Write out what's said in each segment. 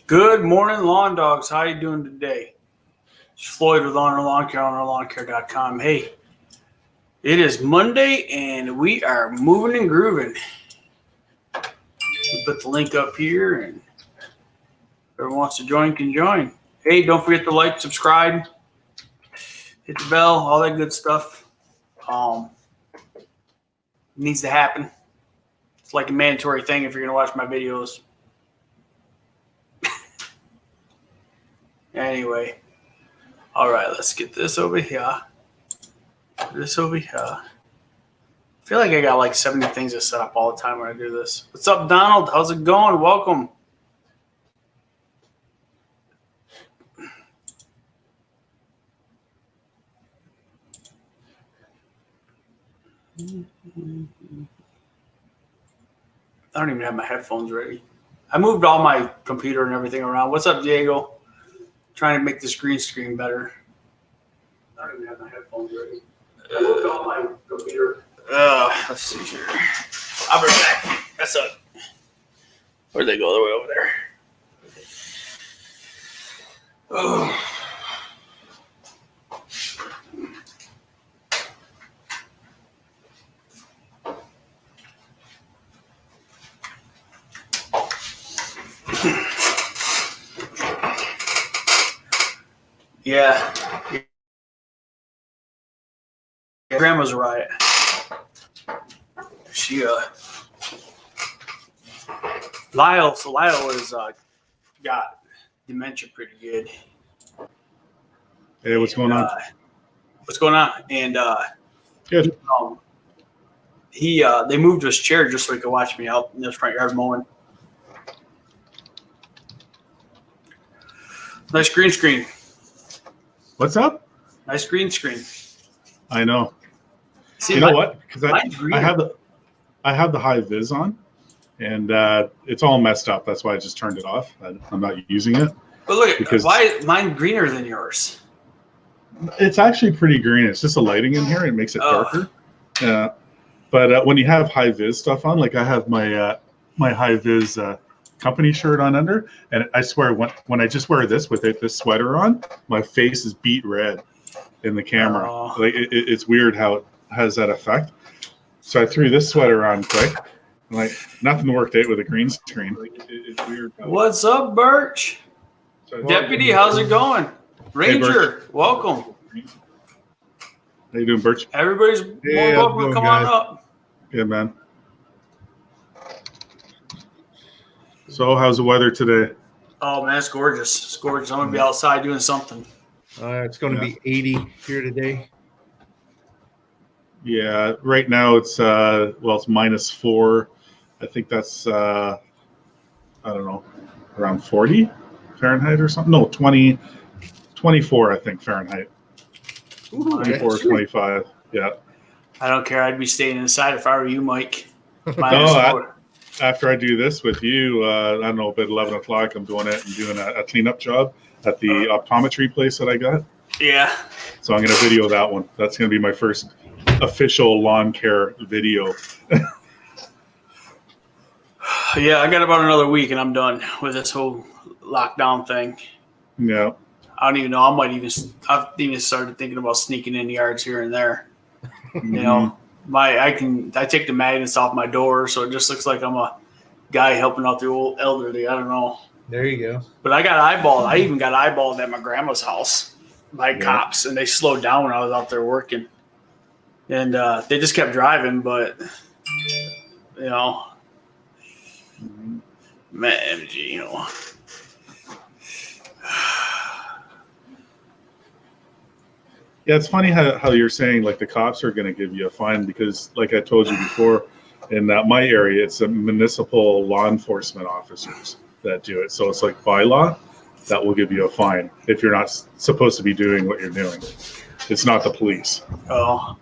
Good morning, lawn dogs. How you doing today? It's Floyd with Honor Lawn Care, honorlawncare.com. Hey, it is Monday and we are moving and grooving. We put the link up here and whoever wants to join can join. Hey, don't forget to like, subscribe, hit the bell, all that good stuff. It needs to happen. It's like a mandatory thing if you're going to watch my videos. Anyway. All right, let's get this over here. This over here. I feel like I got like 70 things to set up all the time when I do this. What's up, Donald? How's it going? Welcome. I don't even have my headphones ready. I moved all my computer and everything around. What's up, Diego? Trying to make this green screen better. I don't even have my headphones ready. I moved all my computer. Let's see here. I'll be right back. That's up. Where'd they go? The way over there. Oh. Yeah. Grandma's a riot. She Lyle has got dementia pretty good. Hey, what's going on? What's going on? And good. They moved his chair just so he could watch me out in this front yard mowing. Nice green screen. What's up? Nice green screen. I know. See, you know what? Because I have the high vis on, and it's all messed up. That's why I just turned it off. I'm not using it. But look, why is mine greener than yours? It's actually pretty green. It's just the lighting in here. It makes it darker. But when you have high vis stuff on, like I have my my high vis company shirt on under, and I swear when I just wear this with this sweater on, my face is beet red in the camera. Like it's weird how it has that effect. So I threw this sweater on quick. Like nothing worked out with a green screen. Like, it's weird. What's up, Birch? Deputy, how's it going? Ranger, hey, welcome. How you doing, Birch? Everybody's more welcome to come on up. Good, man. So how's the weather today? Oh, man, it's gorgeous. It's gorgeous. I'm going to be outside doing something. It's going to be 80 here today. Yeah, right now it's it's -4. I think that's I don't know, around 40 Fahrenheit or something. No, 24 I think Fahrenheit. Ooh, 24, 25. Yeah. I don't care. I'd be staying inside if I were you, Mike. After I do this with you, I don't know, about 11 o'clock, I'm doing a cleanup job at the optometry place that I got. Yeah. So I'm going to video that one. That's going to be my first official lawn care video. Yeah, I got about another week and I'm done with this whole lockdown thing. Yeah. I don't even know. I've even started thinking about sneaking in yards here and there. Mm-hmm. You know, I take the magnets off my door, so it just looks like I'm a guy helping out the old elderly. I don't know. There you go. But I got eyeballed. I even got eyeballed at my grandma's house by cops, and they slowed down when I was out there working. And they just kept driving, but you know, man, you know. Yeah, it's funny how you're saying like the cops are going to give you a fine because, like I told you before, in my area, it's a municipal law enforcement officers that do it. So it's like by law that will give you a fine if you're not supposed to be doing what you're doing. It's not the police. Oh,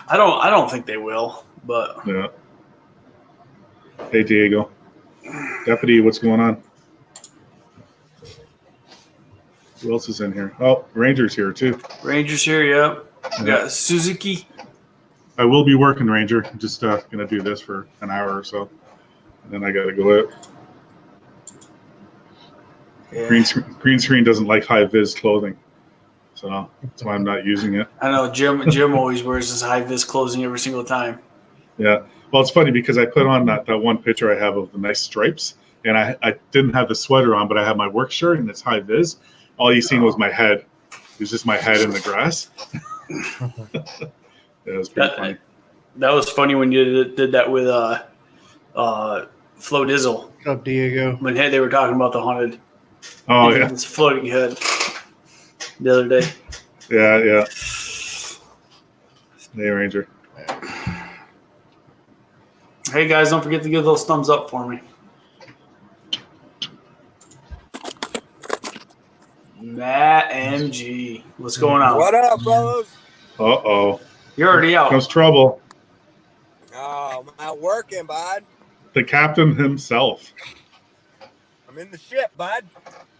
I don't think they will. But yeah. Hey, Diego, Deputy, what's going on? Who else is in here? Oh, Ranger's here too. Ranger's here, yeah. We got Suzuki. I will be working, Ranger. I'm just gonna do this for an hour or so, and then I gotta go out. Yeah. Green screen doesn't like high vis clothing, so that's why I'm not using it. I know Jim always wears his high vis clothing every single time. Yeah. Well, it's funny because I put on that one picture I have of the nice stripes, and I didn't have the sweater on, but I had my work shirt and it's high vis. All you seen was my head. It was just my head in the grass. It was pretty funny. That was funny when you did that with Flo Dizzle. What's up, Diego? When they were talking about the haunted. Oh yeah. This floating head the other day. Yeah. Hey Ranger. Hey guys, don't forget to give those thumbs up for me. Matt MG. What's going on? What up, fellas? Uh-oh. You're already out. Comes trouble. Oh, I'm out working, bud. The captain himself. I'm in the ship, bud.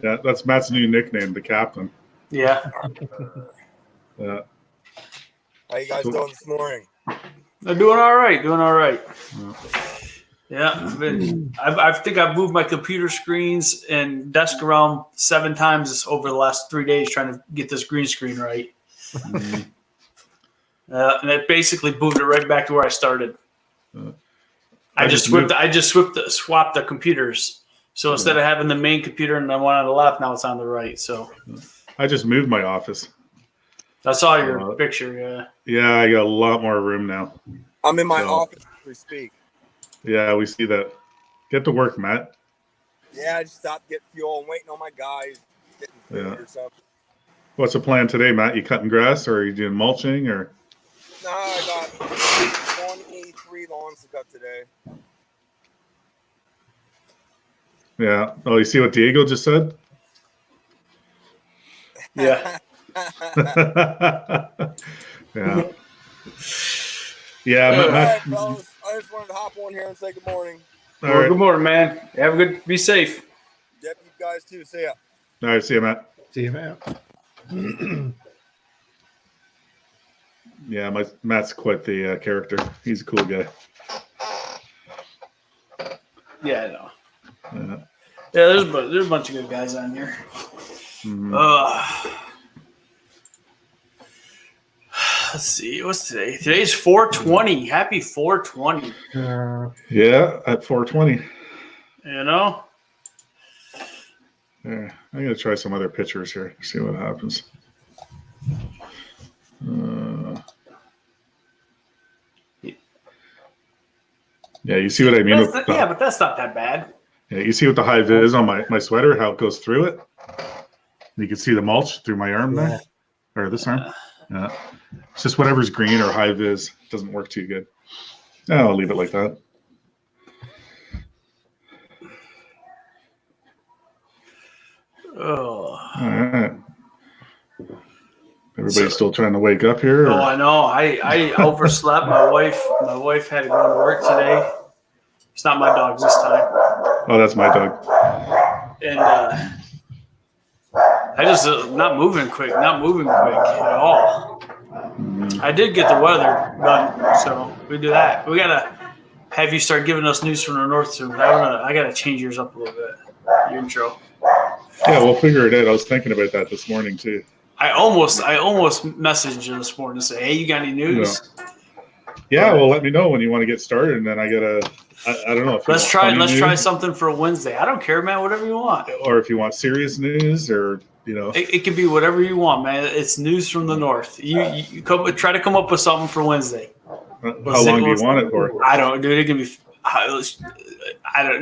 Yeah, that's Matt's new nickname, the captain. Yeah. Yeah. How you guys doing this morning? They're doing all right. Yeah, I think I've moved my computer screens and desk around 7 times over the last 3 days trying to get this green screen right. Mm-hmm. And it basically moved it right back to where I started. I just swapped the computers. So instead of having the main computer and the one on the left, now it's on the right. So I just moved my office. I saw your picture. Yeah. Yeah, I got a lot more room now. I'm in my office as we speak. Yeah, we see that. Get to work, Matt. Yeah, I just stopped getting fuel. I'm waiting on my guys getting food or something. What's the plan today, Matt? You cutting grass or are you doing mulching or? No, I got 23 lawns to cut today. Yeah. Oh, you see what Diego just said? Yeah. Yeah. Yeah, All Matt. right, fellas. I just wanted to hop on here and say good morning. All right. Good morning, man. Have a good. Be safe. Yep, you guys too. See ya. All right. See you, Matt. See you, Matt. Yeah, Matt's quite the character. He's a cool guy. Yeah, I know. Yeah. Yeah, there's a bunch of good guys on here. Mhm. Let's see. What's today? Today's 420. Happy 420. Yeah, at 420. You know? Yeah, I'm gonna try some other pictures here. See what happens. Yeah, you see what I mean? But that's not that bad. Yeah, you see what the high vis on my sweater, how it goes through it? You can see the mulch through my arm there, or this arm. Yeah, it's just whatever's green or high vis doesn't work too good. Yeah, I'll leave it like that. Oh. All right. Everybody's still trying to wake up here? Oh, I know. I overslept. My wife had to go to work today. It's not my dog this time. Oh, that's my dog. And I just not moving quick at all. I did get the weather done, so we do that. We gotta have you start giving us news from the north soon. I gotta change yours up a little bit. Your intro. Yeah, we'll figure it out. I was thinking about that this morning too. I almost messaged you this morning to say, "Hey, you got any news?" Yeah, well, let me know when you want to get started, and then I gotta. I don't know if let's try something for Wednesday. I don't care, man. Whatever you want. Or if you want serious news, or it can be whatever you want, man. It's news from the north. You try to come up with something for Wednesday. How long do you want it for? I don't, dude. It can be.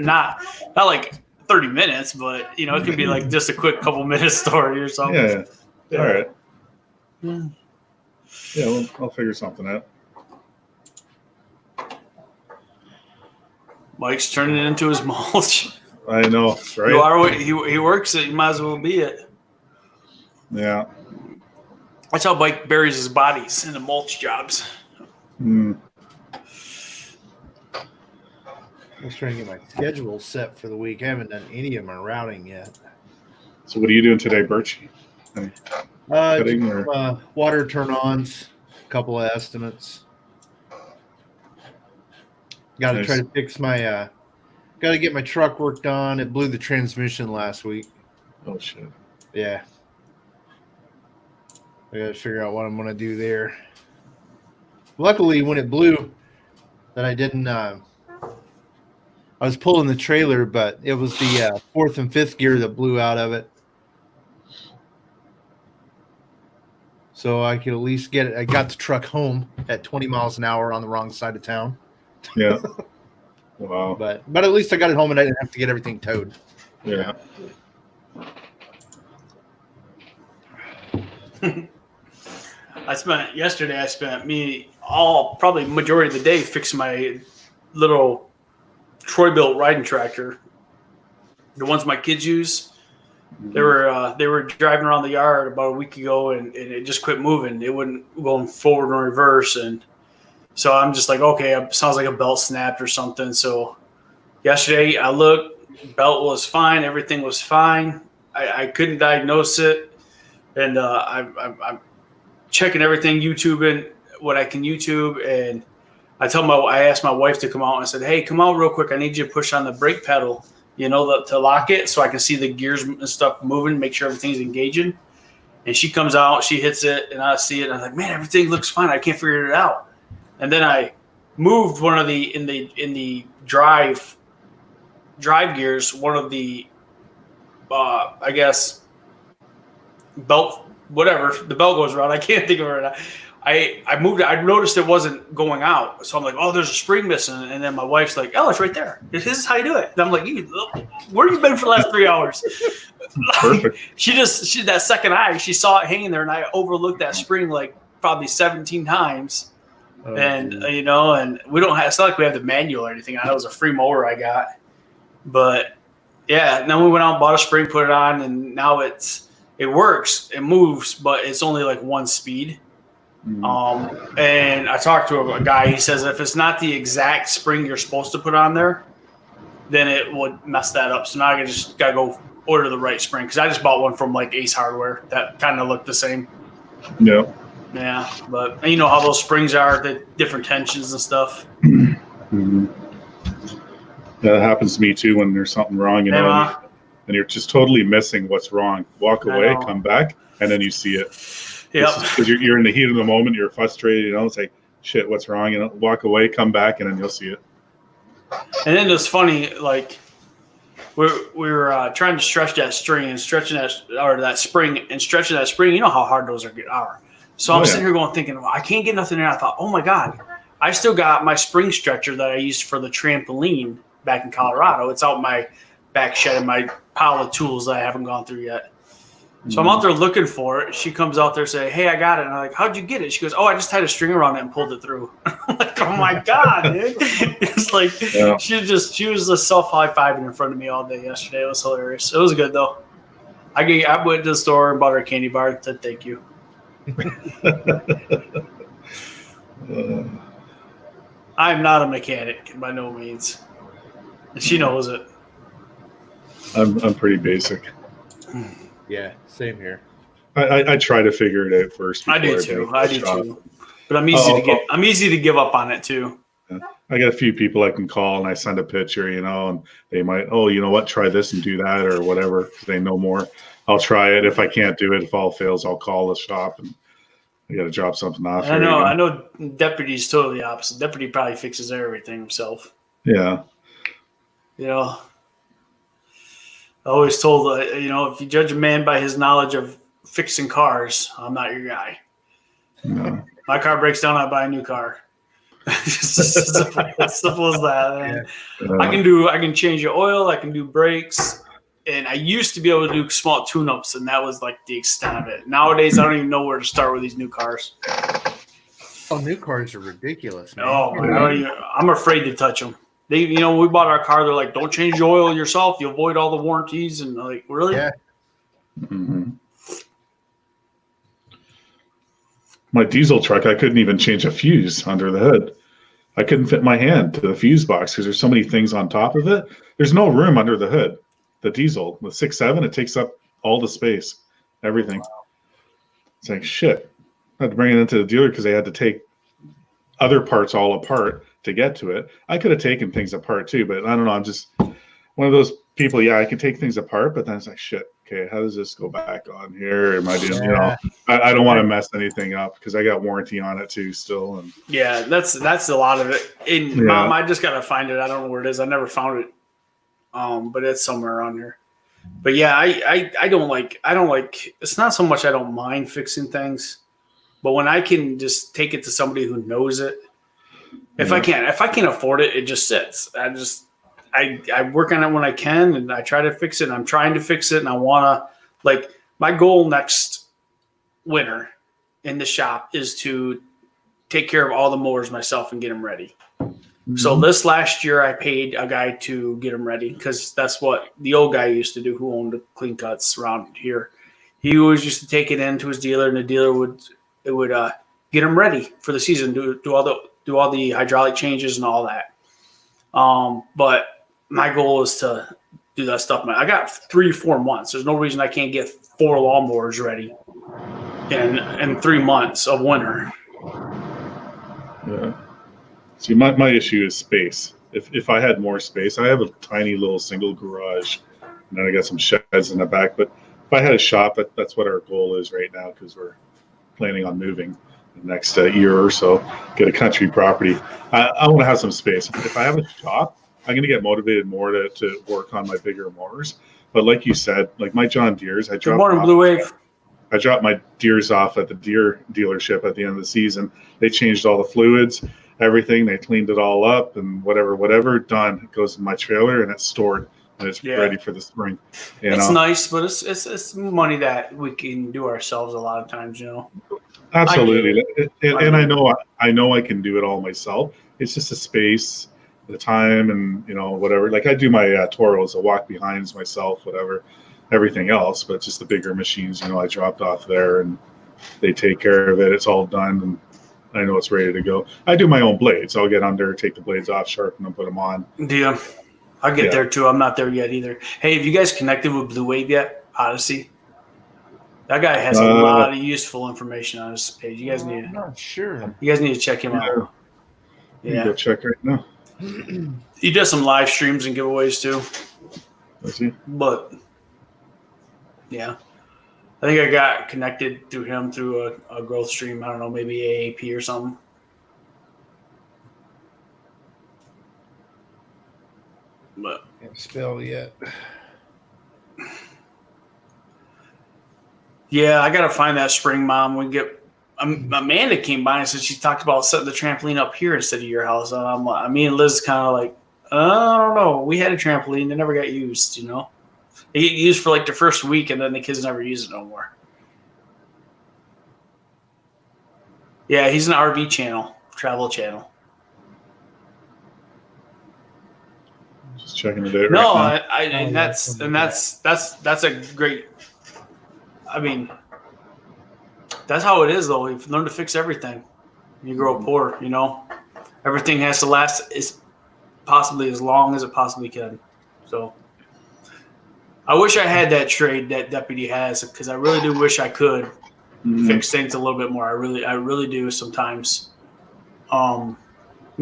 Not like 30 minutes, but it could be like just a quick couple minute story or something. Yeah. All right. Yeah. Yeah, well, I'll figure something out. Mike's turning it into his mulch. I know, right? You are. He works it. You might as well be it. Yeah. That's how Mike buries his bodies in the mulch jobs. Mm. I was trying to get my schedule set for the week. I haven't done any of my routing yet. So what are you doing today, Birch? Water turn-ons, a couple of estimates. Got to try to fix my. Got to get my truck work done. It blew the transmission last week. Oh shit. Yeah. I got to figure out what I'm going to do there. Luckily, when it blew, that I didn't. I was pulling the trailer, but it was the fourth and fifth gear that blew out of it. So I could at least get it. I got the truck home at 20 miles an hour on the wrong side of town. Yeah. Wow. But at least I got it home and I didn't have to get everything towed. Yeah. I spent probably majority of the day fixing my little Troy-built riding tractor. The ones my kids use. They were driving around the yard about a week ago, and it just quit moving. It wouldn't go forward or reverse, and so I'm just like, okay, it sounds like a belt snapped or something. So yesterday I looked, belt was fine, everything was fine. I couldn't diagnose it, and I'm checking everything, YouTubing what I can YouTube, and I asked my wife to come out and I said, hey, come out real quick. I need you to push on the brake pedal, to lock it so I can see the gears and stuff moving, make sure everything's engaging. And she comes out, she hits it, and I see it. And I'm like, man, everything looks fine. I can't figure it out. And then I moved one of the in the drive gears, one of the I guess belt, whatever, the belt goes around. I can't think of it right now. I moved it. I noticed it wasn't going out. So I'm like, oh, there's a spring missing. And then my wife's like, oh, it's right there. This is how you do it. And I'm like, where have you been for the last 3 hours? Perfect. She that second eye, she saw it hanging there, and I overlooked that spring like probably 17 times. And we don't have, it's not like we have the manual or anything. I know it was a free mower I got. But yeah, and then we went out and bought a spring, put it on, and now it works. It moves, but it's only like one speed. And I talked to a guy. He says if it's not the exact spring you're supposed to put on there, then it would mess that up. So now I just gotta go order the right spring, because I just bought one from like Ace Hardware that kind of looked the same. Yeah. Yeah, but you know how those springs are, the different tensions and stuff. Mm-hmm. That happens to me too when there's something wrong, and you're just totally missing what's wrong. Walk away, come back, and then you see it. Yep. Because you're in the heat of the moment, you're frustrated, it's like, shit, what's wrong? Walk away, come back, and then you'll see it. And then it's funny, like we were trying to stretch that string and stretching that spring. You know how hard those are. So I'm sitting here thinking, well, I can't get nothing in. I thought, oh my God, I still got my spring stretcher that I used for the trampoline back in Colorado. It's out my back shed in my pile of tools that I haven't gone through yet. So I'm out there looking for it. She comes out there saying, hey, I got it. And I'm like, how'd you get it? She goes, oh, I just tied a string around it and pulled it through. I'm like, oh my God, dude. It's like, she was just self-high-fiving in front of me all day yesterday. It was hilarious. It was good though. I went to the store and bought her a candy bar and said, thank you. I'm not a mechanic by no means. And she knows it. I'm pretty basic. Yeah, same here. I try to figure it out first. I do too. But I'm easy to give up on it too. I got a few people I can call and I send a picture, and they might, try this and do that or whatever, because they know more. I'll try it. If I can't do it, if all fails, I'll call the shop and I got to drop something off. I know Deputy's totally opposite. Deputy probably fixes everything himself. Yeah. I always told, if you judge a man by his knowledge of fixing cars, I'm not your guy. No. My car breaks down, I buy a new car. It's as simple as that. Yeah. I can change the oil, I can do brakes, and I used to be able to do small tune-ups, and that was like the extent of it. Nowadays, I don't even know where to start with these new cars. Oh, new cars are ridiculous, man. Oh, I'm afraid to touch them. We bought our car. They're like, don't change the oil yourself. You avoid all the warranties. And like, really? Yeah. Mm-hmm. My diesel truck, I couldn't even change a fuse under the hood. I couldn't fit my hand to the fuse box because there's so many things on top of it. There's no room under the hood. The diesel, the 6.7, it takes up all the space, everything. Wow. It's like, shit. I had to bring it into the dealer because they had to take other parts all apart to get to it. I could have taken things apart too, but I don't know. I'm just one of those people. Yeah, I can take things apart, but then it's like, shit, okay, how does this go back on here? Am I doing, I don't want to mess anything up because I got warranty on it too still. And yeah, that's a lot of it. And Mom, I just gotta find it. I don't know where it is. I never found it. But it's somewhere around here. But yeah, I don't like. It's not so much I don't mind fixing things, but when I can just take it to somebody who knows it. If I can't afford it, it just sits. I work on it when I can, and I try to fix it. And I'm trying to fix it, and I want to my goal next winter in the shop is to take care of all the mowers myself and get them ready. Mm-hmm. So this last year, I paid a guy to get them ready because that's what the old guy used to do, who owned the Clean Cuts around here. He always used to take it into his dealer, and the dealer would get them ready for the season, do all the hydraulic changes and all that. But my goal is to do that stuff. I got 3-4 months. There's no reason I can't get 4 lawnmowers ready in 3 months of winter. Yeah. See, my issue is space. If I had more space, I have a tiny little single garage, and then I got some sheds in the back. But if I had a shop, that's what our goal is right now because we're planning on moving the next year or so, get a country property. I want to have some space. If I have a shop, I'm going to get motivated more to work on my bigger mowers. But like you said, like my John Deeres, I dropped my Deeres off at the Deere dealership at the end of the season. They changed all the fluids, everything. They cleaned it all up and whatever, done. It goes in my trailer and it's stored and it's ready for the spring. It's nice, but it's money that we can do ourselves a lot of times, Absolutely. And I know I can do it all myself. It's just the space, the time, and whatever. Like I do my Toros, the walk behinds myself, whatever, everything else. But just the bigger machines, I dropped off there and they take care of it. It's all done, and I know it's ready to go. I do my own blades. I'll get under, take the blades off, sharpen them, put them on. Yeah, I'll get there too. I'm not there yet either. Hey, have you guys connected with Blue Wave yet? Odyssey. That guy has a lot of useful information on his page. You guys need. I'm not sure. You guys need to check him out. Yeah, go check right now. He does some live streams and giveaways too. Does he? But yeah, I think I got connected through him through a growth stream. I don't know, maybe AAP or something. But can't spell yet. Yeah, I gotta find that spring, Mom. We get Amanda came by and said she talked about setting the trampoline up here instead of your house. And me and Liz kind of like, I don't know. We had a trampoline that never got used. It got used for like the first week, and then the kids never use it no more. Yeah, he's an RV channel, travel channel. Just checking it out. No, right and that's a great. I mean, that's how it is, though. You learn to fix everything. You grow up poor, Everything has to last possibly as long as it possibly can. So, I wish I had that trade that Deputy has, because I really do wish I could fix things a little bit more. I really do sometimes. And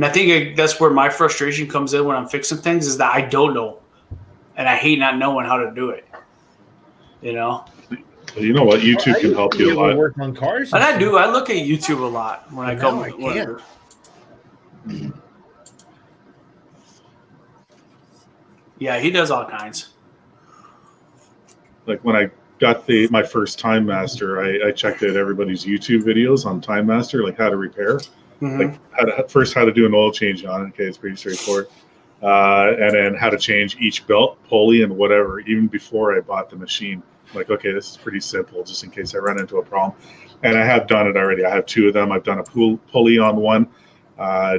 I think that's where my frustration comes in when I'm fixing things, is that I don't know, and I hate not knowing how to do it. You know what? YouTube can help you a lot. Work on cars, and I do. I look at YouTube a lot when I come. I can't. Yeah, he does all kinds. Like when I got my first Time Master, I checked out everybody's YouTube videos on Time Master, like how to repair, like how to do an oil change on it. Okay, it's pretty straightforward. And then how to change each belt, pulley, and whatever, even before I bought the machine. Like, okay, this is pretty simple, just in case I run into a problem. And I have done it already. I have 2 of them. I've done a pulley on one.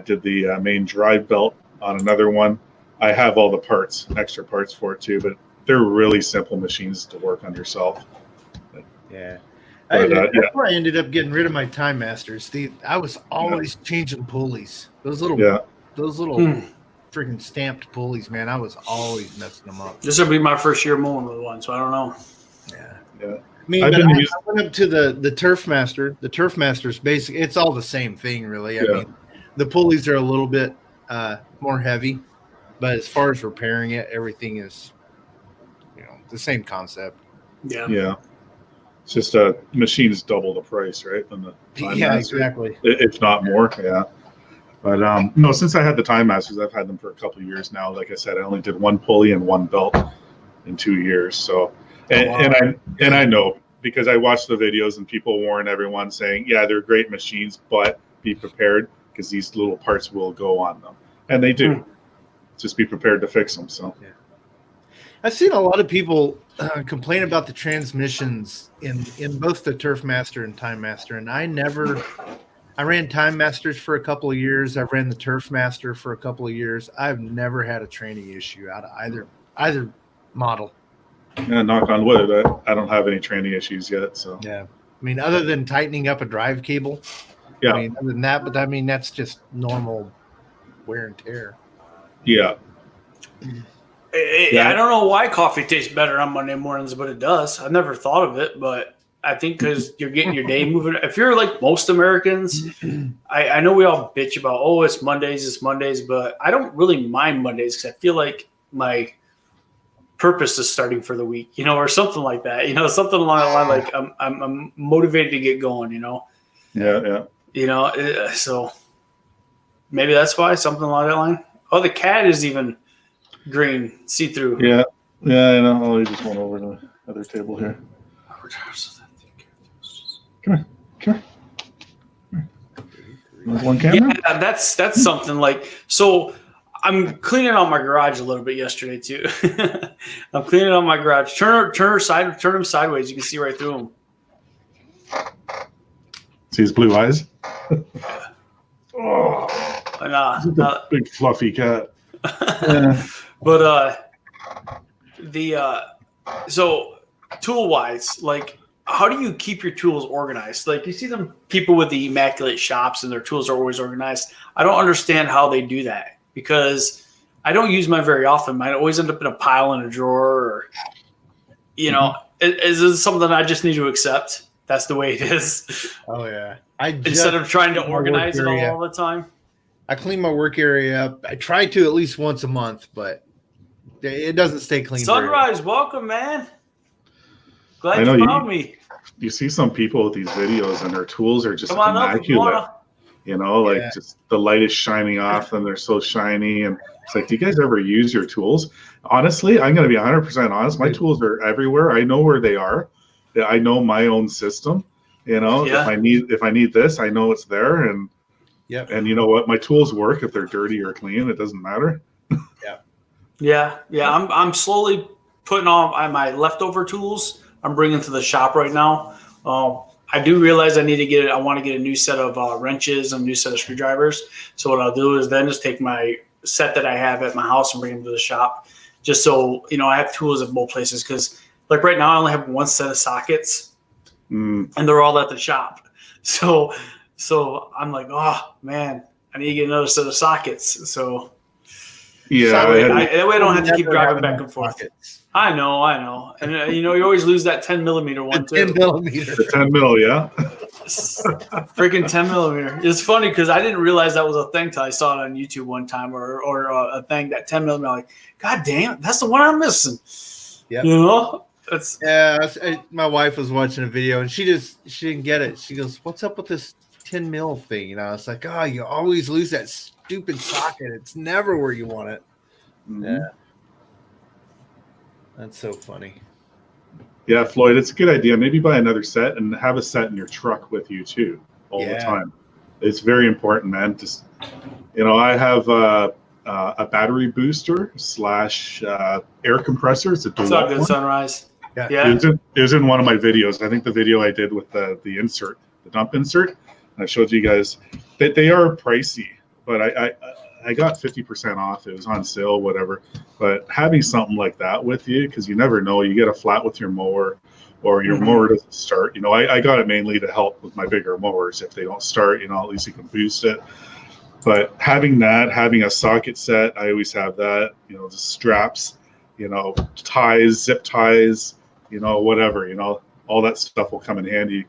Did the main drive belt on another one. I have all the parts, extra parts for it too, but they're really simple machines to work on yourself. Yeah. That's where I ended up getting rid of my Time Masters. I was always changing pulleys. Those little freaking stamped pulleys, man. I was always messing them up. This will be my first year mowing with one, so I don't know. Yeah. I went up to the Turf Master. The Turf Master's basically, it's all the same thing, really. I mean, the pulleys are a little bit more heavy, but as far as repairing it, everything is, the same concept. Yeah. Yeah. It's just machines double the price, right? Than the Time Yeah, Master, exactly. if not more. Yeah. But no, since I had the Time Masters, I've had them for a couple of years now. Like I said, I only did one pulley and one belt in 2 years. So, and I know because I watched the videos and people warn everyone saying, yeah, they're great machines, but be prepared because these little parts will go on them, and they do. Just be prepared to fix them. So. Yeah. I've seen a lot of people complain about the transmissions in both the Turf Master and Time Master, and I ran Time Masters for a couple of years. I've ran the Turf Master for a couple of years. I've never had a training issue out of either model. Yeah, knock on wood. I don't have any training issues yet. So yeah, I mean, other than tightening up a drive cable. Yeah. I mean, other than that, but I mean that's just normal wear and tear. Yeah. I don't know why coffee tastes better on Monday mornings, but it does. I've never thought of it, but I think because you're getting your day moving. If you're like most Americans, I know we all bitch about, it's Mondays, but I don't really mind Mondays because I feel like my purpose is starting for the week, or something like that, something along the line, like I'm motivated to get going, Yeah. So maybe that's why, something along that line. Oh, the cat is even green, see-through. Yeah, I know. Oh, he just went over to the other table here. Come here. One camera? Yeah, that's something like, so I'm cleaning out my garage a little bit yesterday too. I'm cleaning out my garage. Turn them sideways. You can see right through them. See his blue eyes? Big fluffy cat. Yeah. But so tool wise, like, how do you keep your tools organized? Like, you see them people with the immaculate shops and their tools are always organized. I don't understand how they do that because I don't use mine very often. Mine always end up in a pile in a drawer, or, is this something I just need to accept? That's the way it is. Oh yeah. Instead of trying to organize it all the time. I clean my work area up. I try to at least once a month, but it doesn't stay clean. Sunrise, welcome, man. Glad you found me. You see some people with these videos and their tools are just immaculate. Just the light is shining off and they're so shiny. And it's like, do you guys ever use your tools? Honestly, I'm going to be 100% honest. My tools are everywhere. I know where they are. I know my own system. If I need this, I know it's there. And and you know what? My tools work if they're dirty or clean. It doesn't matter. Yeah. I'm slowly putting all my leftover tools. I'm bringing to the shop right now. I do realize I want to get a new set of wrenches and a new set of screwdrivers. So what I'll do is then just take my set that I have at my house and bring them to the shop, just so I have tools at both places. Because like right now I only have one set of sockets, and they're all at the shop. So I'm like, oh man, I need to get another set of sockets. So that way I don't have to keep driving back and forth. I know. And you always lose that 10 millimeter one too. 10 millimeter. The 10 mil, yeah. Freaking 10 millimeter. It's funny because I didn't realize that was a thing till I saw it on YouTube one time, or a thing, that 10 millimeter. I'm like, God damn, that's the one I'm missing. Yeah. My wife was watching a video and she didn't get it. She goes, "What's up with this 10 mil thing?" It's like, you always lose that stupid socket. It's never where you want it. Mm-hmm. Yeah. That's so funny. Yeah, Floyd, it's a good idea. Maybe buy another set and have a set in your truck with you too all the time. It's very important, man. Just I have a battery booster / air compressor. It's a dual. It's all good, Sunrise. Yeah. It was in one of my videos. I think the video I did with the insert, the dump insert. And I showed you guys that they are pricey, but I got 50% off. It was on sale, whatever. But having something like that with you, because you never know, you get a flat with your mower, or your mower doesn't start. I got it mainly to help with my bigger mowers. If they don't start, at least you can boost it. But having a socket set, I always have that. The straps, ties, zip ties, whatever. All that stuff will come in handy.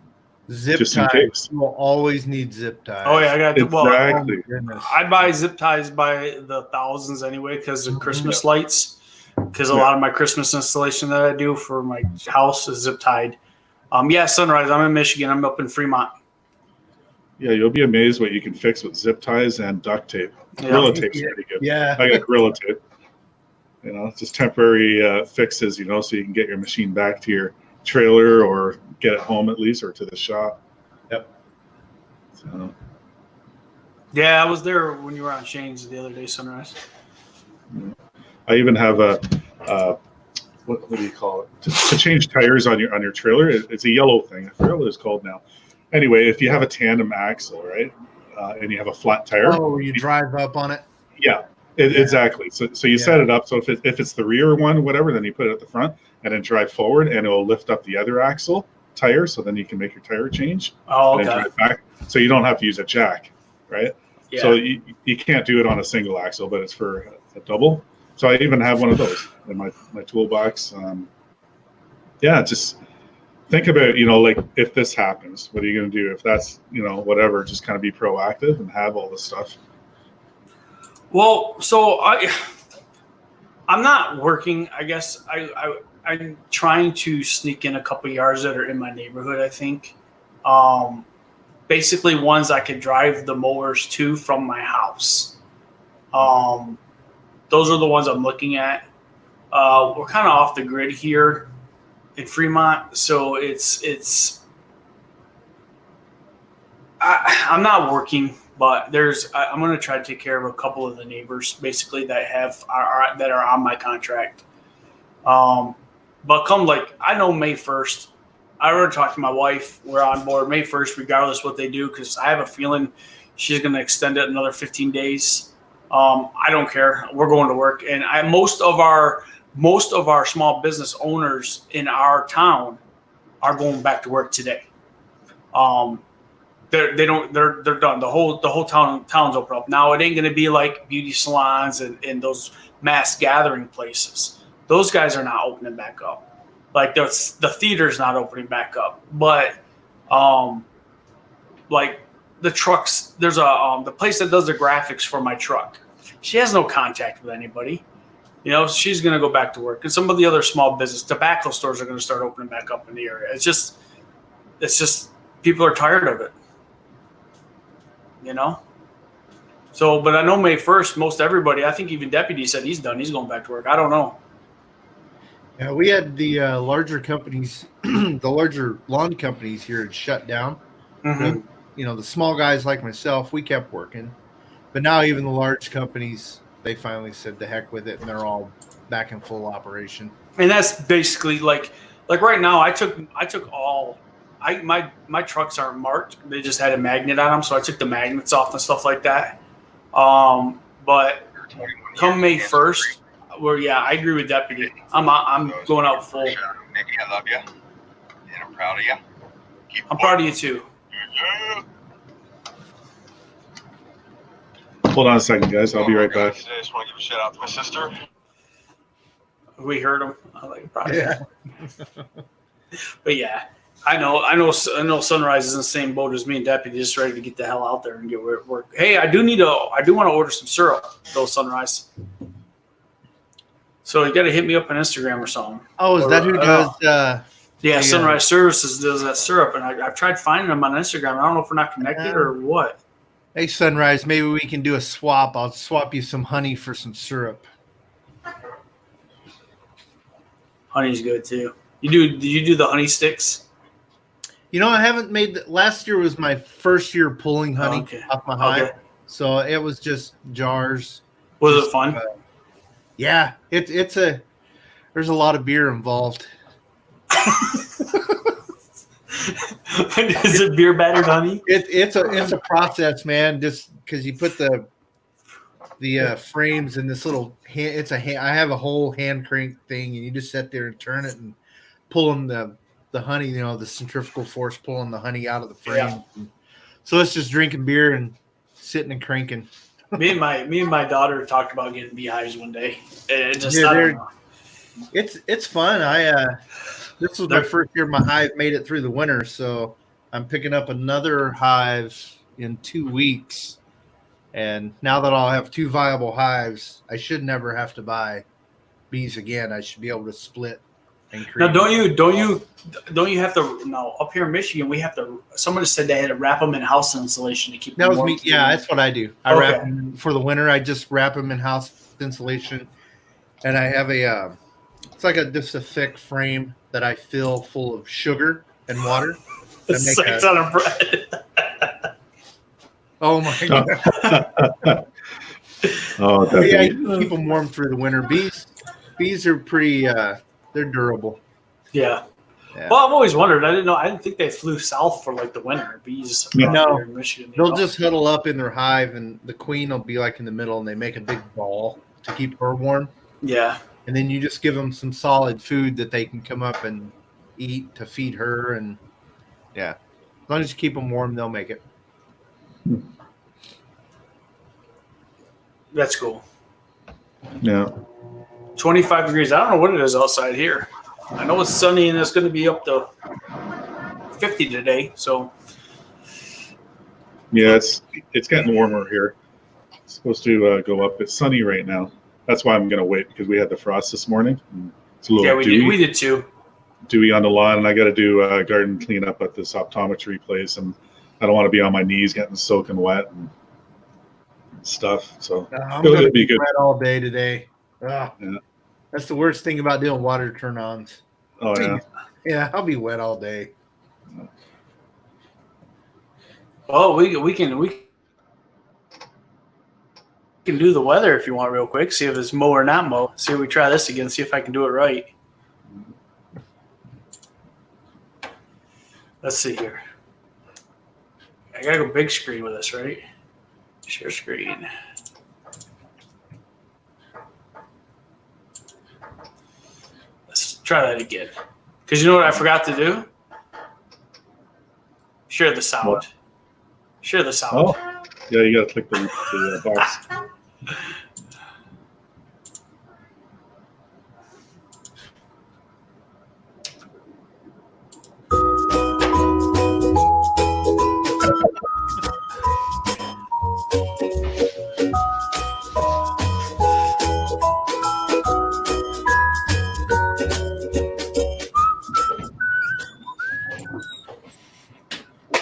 Zip ties. You will always need zip ties. Oh yeah, I got exactly. I buy zip ties by the thousands anyway because of Christmas lights. because a lot of my Christmas installation that I do for my house is zip tied. Yeah, Sunrise. I'm in Michigan. I'm up in Fremont. Yeah, you'll be amazed what you can fix with zip ties and duct tape. Yeah. Gorilla tape's pretty good. Yeah. I got Gorilla tape. Just temporary fixes, so you can get your machine back to your trailer or get it home at least, or to the shop. Yep. So. Yeah, I was there when you were on Shane's the other day, Sunrise. I even have what do you call it? To change tires on your trailer. It's a yellow thing. I forget what it's called now. Anyway, if you have a tandem axle, right, and you have a flat tire. Oh, you drive up on it. Yeah. Exactly. So you set it up so if it's the rear one, whatever, then you put it at the front and then drive forward, and it will lift up the other axle tire, so then you can make your tire change. Oh, and okay. then drive back, so you don't have to use a jack, right? Yeah. So you can't do it on a single axle, but it's for a double. So I even have one of those in my toolbox. Just think about, like if this happens, what are you going to do? If that's, whatever, just kind of be proactive and have all this stuff. Well, so I'm not working. I guess I'm trying to sneak in a couple yards that are in my neighborhood. I think, basically ones I could drive the mowers to from my house. Those are the ones I'm looking at. We're kind of off the grid here in Fremont, so I'm not working. But I'm going to try to take care of a couple of the neighbors, basically that are on my contract. But I know May 1st, I already talked to my wife. We're on board May 1st, regardless what they do, because I have a feeling she's going to extend it another 15 days. I don't care. We're going to work, and most of our small business owners in our town are going back to work today. They're done. The whole town's open up. Now it ain't gonna be like beauty salons and those mass gathering places. Those guys are not opening back up. Like the theater's not opening back up. But like the trucks, there's the place that does the graphics for my truck. She has no contact with anybody. She's gonna go back to work. And some of the other small business tobacco stores are gonna start opening back up in the area. It's just people are tired of it. So, but I know May 1st, most everybody, I think even Deputy said he's done. He's going back to work. I don't know. Yeah, we had the larger companies, the larger lawn companies here had shut down. Mm-hmm. The small guys like myself, we kept working. But now even the large companies, they finally said the heck with it, and they're all back in full operation. And that's basically like right now, I took all. My trucks aren't marked. They just had a magnet on them, so I took the magnets off and stuff like that. But come May 1st, I agree with Deputy. I'm going out full. Nikki, I love you, and I'm proud of you. I'm proud of you too. Hold on a second, guys. I'll be right back. I just want to give a shout out to my sister. We heard him. I like proud of Yeah. you. But yeah. I know. Sunrise is in the same boat as me and Deputy, just ready to get the hell out there and get work. Hey, I do want to order some syrup, though, Sunrise. So you got to hit me up on Instagram or something. Oh, is that who does? Yeah, Sunrise Services does that syrup, and I've tried finding them on Instagram. I don't know if we're not connected or what. Hey, Sunrise, maybe we can do a swap. I'll swap you some honey for some syrup. Honey's good too. Do you do the honey sticks? I haven't made last year was my first year pulling honey off my hive. Okay. So it was just jars. Was it fun? Yeah, there's a lot of beer involved. Is it beer battered honey? It's a process, man. Just because you put the frames in this little hand, I have a whole hand crank thing, and you just sit there and turn it and pulling the honey, the centrifugal force pulling the honey out of the frame. Yeah. So it's just drinking beer and sitting and cranking. me and my daughter talked about getting beehives one day. It's fun. This was my first year my hive made it through the winter, so I'm picking up another hive in 2 weeks. And now that I'll have 2 viable hives, I should never have to buy bees again, I should be able to split and Now, create. don't you have to? No, up here in Michigan, we have to. Somebody said they had to wrap them in house insulation to keep That them was warm. me. Yeah, that's what I do. I Okay. wrap them for the winter. I just wrap them in house insulation, and I have a. It's like just a thick frame that I fill full of sugar and water. It's like on a bread. Oh my god! Oh, But yeah, definitely. you can keep them warm through the winter. Bees are pretty. They're durable. Yeah. Yeah. Well, I've always wondered. I didn't think they flew south for like the winter. Bees. Yeah. No. Here in Michigan. They'll just huddle up in their hive, and the queen will be like in the middle, and they make a big ball to keep her warm. Yeah. And then you just give them some solid food that they can come up and eat to feed her, and yeah, as long as you keep them warm, they'll make it. That's cool. Yeah. 25 degrees. I don't know what it is outside here. I know it's sunny and it's going to be up to 50 today. So Yeah, it's getting warmer here. It's supposed to go up. It's sunny right now. That's why I'm going to wait, because we had the frost this morning. It's a little yeah, we did too. dewy on the lawn, and I got to do garden cleanup at this optometry place, and I don't want to be on my knees getting soaking wet and stuff. So I'm it'll going to be be good. wet all day today. Ugh. Yeah. That's the worst thing about doing water turn-ons. Oh yeah. Yeah, I'll be wet all day. Oh, we can do the weather if you want real quick. See if it's mow or not mow. See if we try this again. See if I can do it right. Let's see here. I gotta go big screen with this, right? Share screen. Let's try that again. Because you know what I forgot to do? Share the sound. What? Share the sound. Oh, yeah. You got to click the box.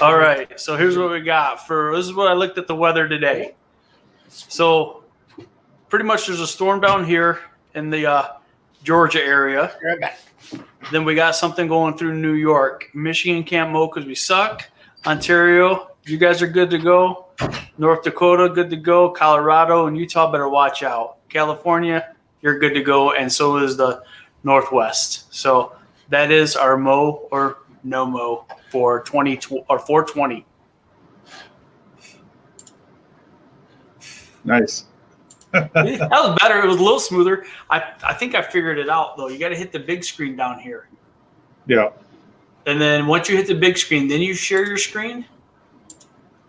All right, so here's what we got. This is what I looked at the weather today. So pretty much there's a storm down here in the Georgia area. Then we got something going through New York. Michigan can't mow because we suck. Ontario, you guys are good to go. North Dakota, good to go. Colorado and Utah better watch out. California, you're good to go, and so is the Northwest. So that is our mow or no mow for 420. Nice. That was better. It was a little smoother. I think I figured it out though. You got to hit the big screen down here, Yeah. and then once you hit the big screen, then you share your screen.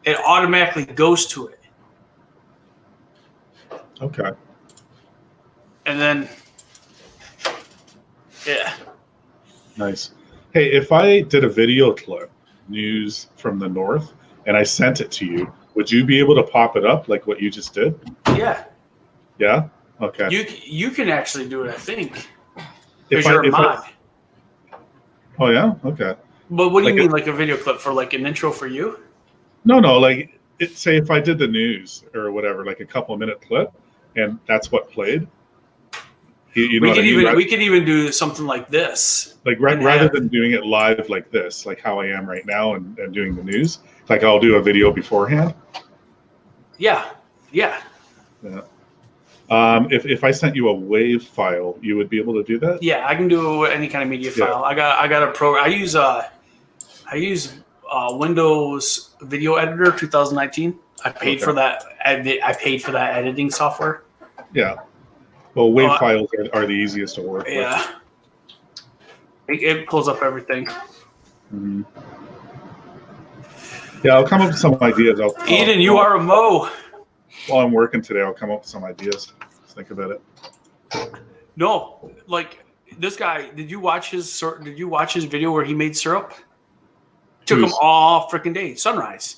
It automatically goes to it, Okay. and then yeah. Nice. Hey, if I did a video clip, news from the north, and I sent it to you, would you be able to pop it up like what you just did? Yeah, Yeah. Okay. you can actually do it. I think If because I- you're a if I- mod. Oh yeah. Okay. But what do you Like mean, like a video clip for like an intro for you? No, like say if I did the news or whatever, like a couple of minute clip, and that's what played. You know We what could I mean? we could even do something like this. Like and rather have- than doing it live like this, like how I am right now, and doing the news, like I'll do a video beforehand. Yeah. Yeah. If I sent you a WAV file, you would be able to do that. Yeah, I can do any kind of media Yeah. file. I got a program. I use Windows Video Editor 2019. I paid Okay. for that. I paid for that editing software. Yeah. Well, WAV Oh, files are the easiest to work Yeah, it pulls up everything. with. Mhm. Yeah, I'll come up with some ideas. Eden, you are a Mo. While I'm working today, I'll come up with some ideas. Let's think about it. No, like this guy. Did you watch his video where he made syrup? Took him Who's- all freaking day. Sunrise.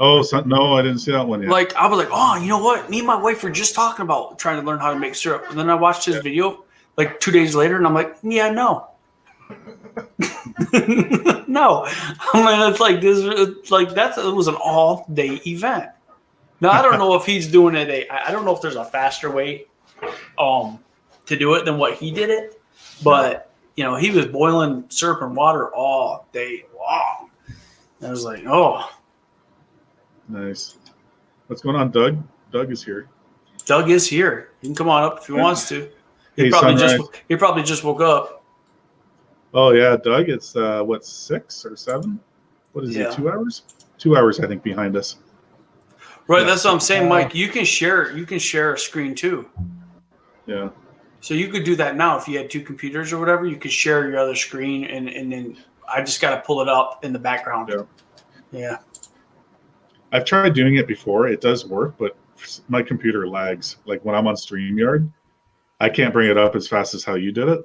Oh, no, I didn't see that one yet. Like I was like, oh, you know what? Me and my wife were just talking about trying to learn how to make syrup, and then I watched his video. like 2 days later, and I'm like, yeah, no. No. I mean, it's like this. It's like it was an all-day event. Now I don't know if he's doing it. I don't know if there's a faster way, to do it than what he did it, but he was boiling syrup and water all day long. I was like, oh, Nice. What's going on, Doug? Doug is here. Doug is here. He can come on up if he wants to. He Hey, probably just woke up. Oh yeah, Doug. It's 6 or 7? What is it? 2 hours? 2 hours, I think, behind us. Right, that's what I'm saying, Mike. You can share a screen too. Yeah. So you could do that now if you had 2 computers or whatever. You could share your other screen, and then I just got to pull it up in the background. Yeah. I've tried doing it before. It does work, but my computer lags. Like when I'm on StreamYard, I can't bring it up as fast as how you did it.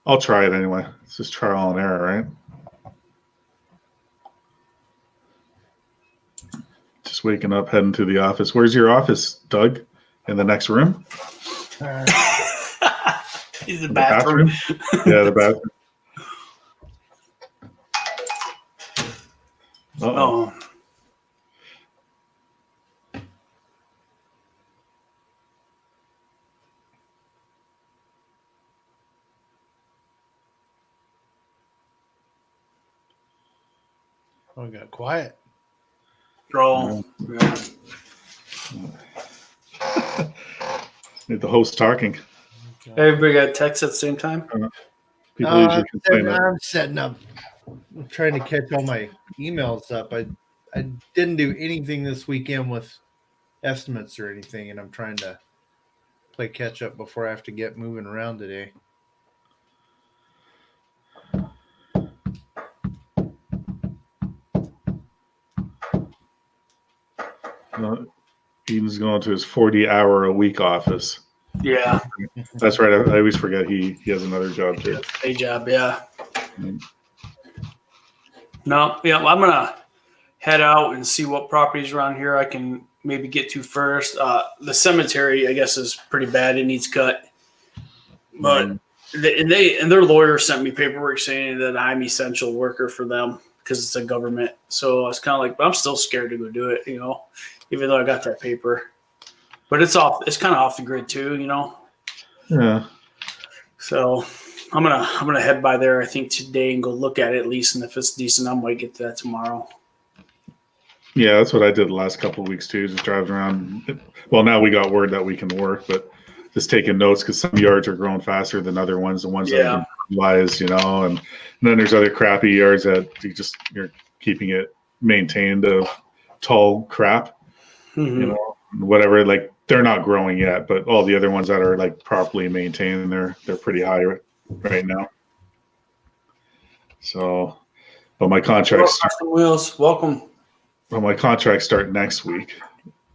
I'll try it anyway. It's just trial and error, right? Just waking up, heading to the office. Where's your office, Doug? In the next room? Is the bathroom? Yeah, the bathroom. Uh-oh. Oh. Oh, it got quiet. Oh. Yeah. Need the host talking. Everybody got text at the same time? People usually complain that. I'm setting up. I'm trying to catch all my emails up. I didn't do anything this weekend with estimates or anything, and I'm trying to play catch up before I have to get moving around today. Eden's going to his 40-hour-a-week office. Yeah. That's right. I always forget he has another job too. Day job, yeah. No, yeah, well, I'm going to head out and see what properties around here I can maybe get to first. The cemetery, I guess, is pretty bad. It needs cut. But their lawyer sent me paperwork saying that I'm essential worker for them because it's a government. So I was kind of like, but I'm still scared to go do it, even though I got that paper. But it's kind of off the grid too, Yeah. So I'm gonna head by there, I think, today and go look at it at least, and if it's decent, I might get to that tomorrow. Yeah, that's what I did the last couple of weeks too, just driving around. Well, now we got word that we can work, but just taking notes because some yards are growing faster than other ones, the ones that have been fertilized, and then there's other crappy yards that you're keeping it maintained of tall crap, whatever. Like they're not growing yet, but all the other ones that are like properly maintained, they're pretty high right now. So, but my contracts. Wheels, welcome. Well, my contracts start next week.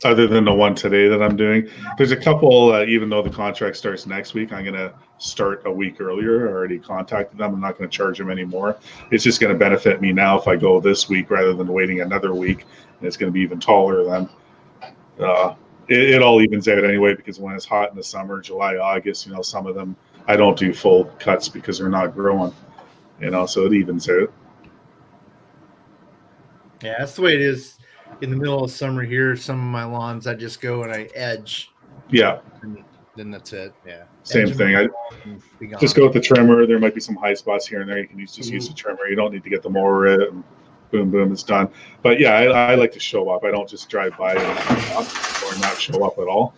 Other than the one today that I'm doing, there's a couple. Even though the contract starts next week, I'm going to start a week earlier. I already contacted them. I'm not going to charge them anymore. It's just going to benefit me now if I go this week rather than waiting another week, and it's going to be even taller then. It all evens out anyway because when it's hot in the summer, July, August, some of them I don't do full cuts because they're not growing, so it evens out. Yeah, that's the way it is. In the middle of summer here, some of my lawns, I just go and I edge. Yeah. And then that's it. Yeah. Same thing. I just go with the trimmer. There might be some high spots here and there. You can just use the trimmer. You don't need to get them over it. And boom, boom, it's done. But yeah, I like to show up. I don't just drive by or not show up at all.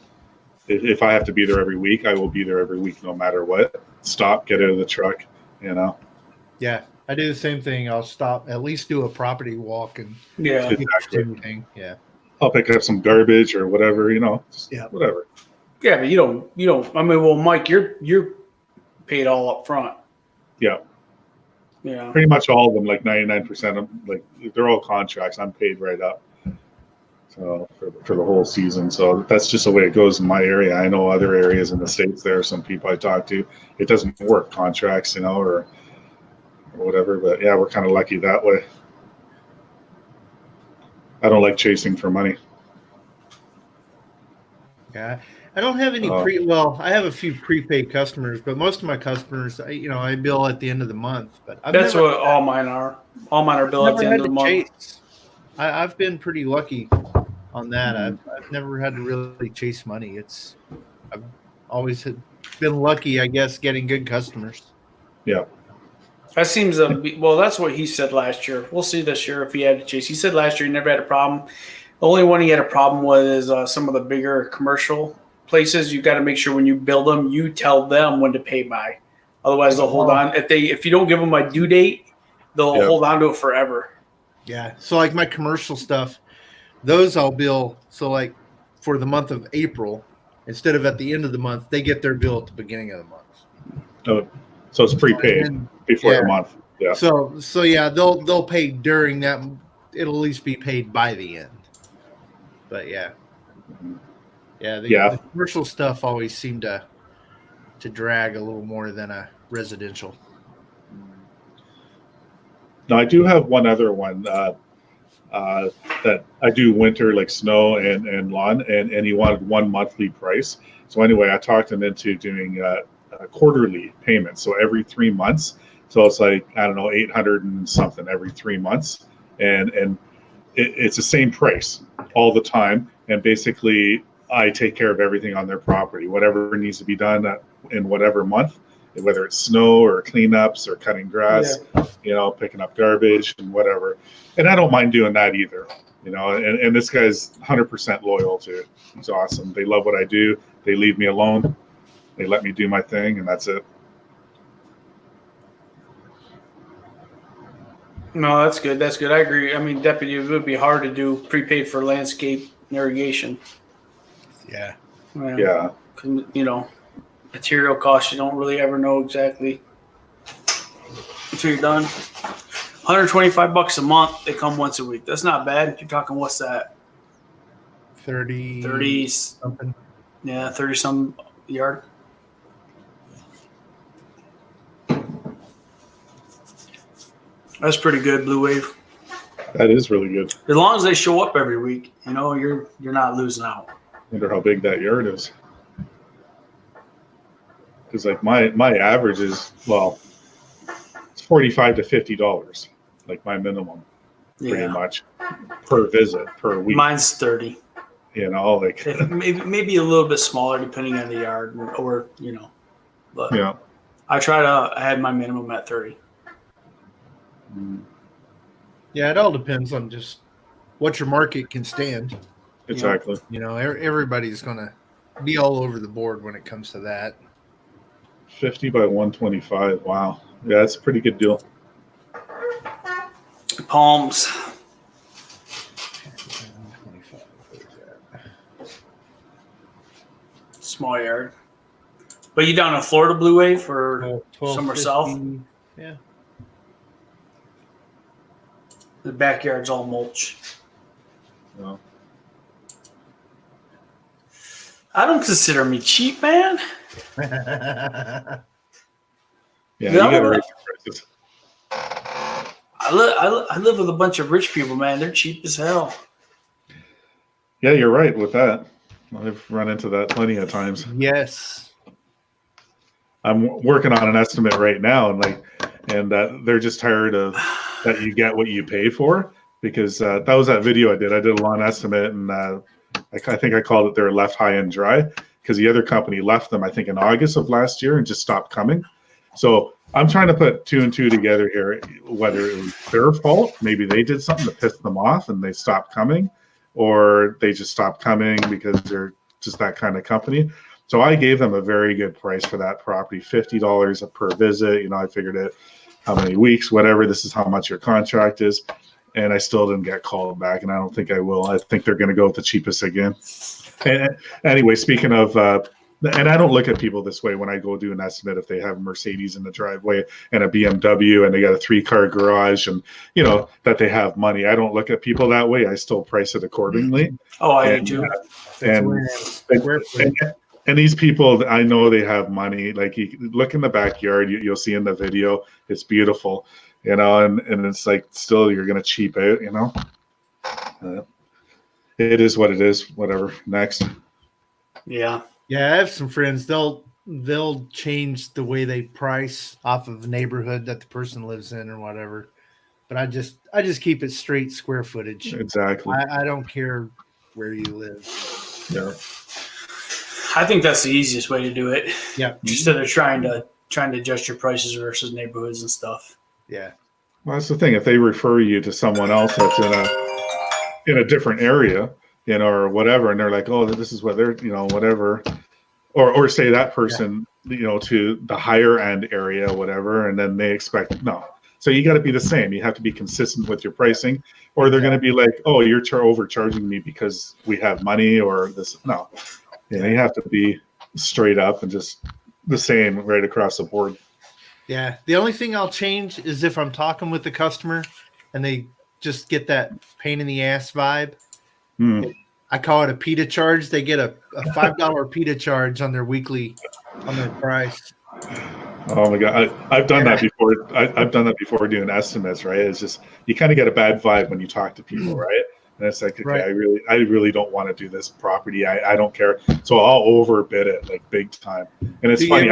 If I have to be there every week, I will be there every week, no matter what. Stop, get out of the truck, Yeah. I do the same thing. I'll stop, at least do a property walk and exactly. Yeah. I'll pick up some garbage or whatever, whatever. Yeah, but you don't. I mean, well, Mike, you're paid all up front. Yeah. Yeah. Pretty much all of them, like 99% of them, like they're all contracts. I'm paid right up. So for the whole season. So that's just the way it goes in my area. I know other areas in the States, there are some people I talk to, it doesn't work contracts, or whatever, but yeah, we're kind of lucky that way. I don't like chasing for money. Yeah, I don't have any well, I have a few prepaid customers, but most of my customers, I bill at the end of the month. But That's what all mine are. All mine are billed at the end of the month. Chase. I've been pretty lucky on that. I've never had to really chase money. I've always been lucky, I guess, getting good customers. Yeah. That seems to be, well, that's what he said last year. We'll see this year if he had to chase. He said last year he never had a problem. The only one he had a problem with is some of the bigger commercial places. You got to make sure when you bill them, you tell them when to pay by. Otherwise, they'll hold on. If you don't give them a due date, they'll hold on to it forever. Yeah. So like my commercial stuff, those I'll bill. So like for the month of April, instead of at the end of the month, they get their bill at the beginning of the month. Oh, so it's prepaid before the month. Yeah. So yeah, they'll pay during that. It'll at least be paid by the end. But yeah. The commercial stuff always seemed to drag a little more than a residential. Now I do have one other one that I do winter, like snow and lawn, and he wanted one monthly price. So anyway, I talked him into doing quarterly payments, so every 3 months. So it's like, I don't know, 800 and something every 3 months, and it's the same price all the time. And basically, I take care of everything on their property, whatever needs to be done in whatever month, whether it's snow or cleanups or cutting grass, picking up garbage and whatever. And I don't mind doing that either, and this guy's 100% loyal to it. He's awesome. They love what I do. They leave me alone. They let me do my thing, and that's it. No, that's good. That's good. I agree. I mean, deputy, it would be hard to do prepaid for landscape irrigation. Yeah. Yeah. Material costs, you don't really ever know exactly until you're done. $125 a month. They come once a week. That's not bad. You're talking, what's that? 30 something. Yeah, 30 some yard. That's pretty good, Blue Wave. That is really good. As long as they show up every week, you're not losing out. Wonder how big that yard is. Because like my average is, well, it's $45 to $50, like my minimum, pretty much per visit per week. Mine's 30. Maybe a little bit smaller depending on the yard, or but I had my minimum at 30. Yeah, it all depends on just what your market can stand. Exactly. Everybody's going to be all over the board when it comes to that. 50 by 125. Wow. Yeah, that's a pretty good deal. Palms. Small yard. But you down in Florida, Blue Wave, or somewhere south? Yeah. The backyard's all mulch. Well, I don't consider me cheap, man. Yeah, you gotta raise your prices. I live with a bunch of rich people, man. They're cheap as hell. Yeah, you're right with that. I've run into that plenty of times. Yes. I'm working on an estimate right now, and they're just tired of that you get what you pay for, because that was that video I did. I did a lawn estimate, and I think I called it "They're left high and dry," because the other company left them, I think, in August of last year and just stopped coming. So I'm trying to put two and two together here, whether it was their fault, maybe they did something to piss them off and they stopped coming, or they just stopped coming because they're just that kind of company. So I gave them a very good price for that property, $50 per visit. I figured it, how many weeks, whatever, this is how much your contract is. And I still didn't get called back, and I don't think I will. I think they're going to go with the cheapest again. And anyway, speaking of, and I don't look at people this way when I go do an estimate. If they have a Mercedes in the driveway and a BMW and they got a 3-car garage and, that they have money, I don't look at people that way. I still price it accordingly. Oh, I do too. And these people, I know they have money. Like, you look in the backyard, you'll see in the video, it's beautiful, and it's like, still, you're going to cheap out, it is what it is. Whatever. Next. Yeah. Yeah, I have some friends. They'll change the way they price off of a neighborhood that the person lives in or whatever. But I just keep it straight square footage. Exactly. I don't care where you live. Yeah. I think that's the easiest way to do it. Yeah. Instead of trying to adjust your prices versus neighborhoods and stuff. Yeah. Well, that's the thing. If they refer you to someone else that's in a different area, or whatever, and they're like, oh, this is what they're, whatever, or say that person, to the higher end area, whatever, and then they expect no. So you got to be the same. You have to be consistent with your pricing, or they're going to be like, oh, you're overcharging me because we have money, or this. No, you have to be straight up and just the same right across the board. Yeah. The only thing I'll change is if I'm talking with the customer and they just get that pain in the ass vibe. I call it a PITA charge. They get a $5 PITA charge on their price. Oh my God. I've done that before. I've done that before doing estimates, right? It's just, you kind of get a bad vibe when you talk to people, right? And it's like, okay, Right. I really don't want to do this property. I don't care. So I'll overbid it like big time. And it's funny.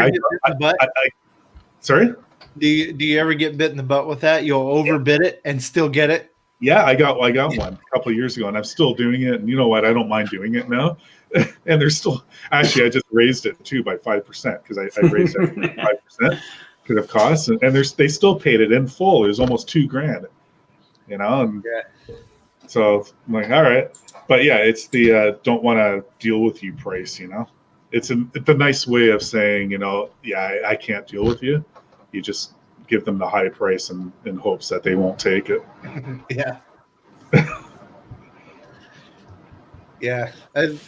Sorry? Do you ever get bit in the butt with that? You'll overbid it and still get it? Yeah, I got one a couple of years ago, and I'm still doing it. And you know what? I don't mind doing it now. And there's still, actually, I just raised it too by 5% because I raised it 5% because of costs, and they still paid it in full. It was almost $2,000, And so I'm like, all right, but yeah, it's the don't want to deal with you price. It's a nice way of saying, I can't deal with you. You just give them the high price in hopes that they won't take it. Yeah. Yeah.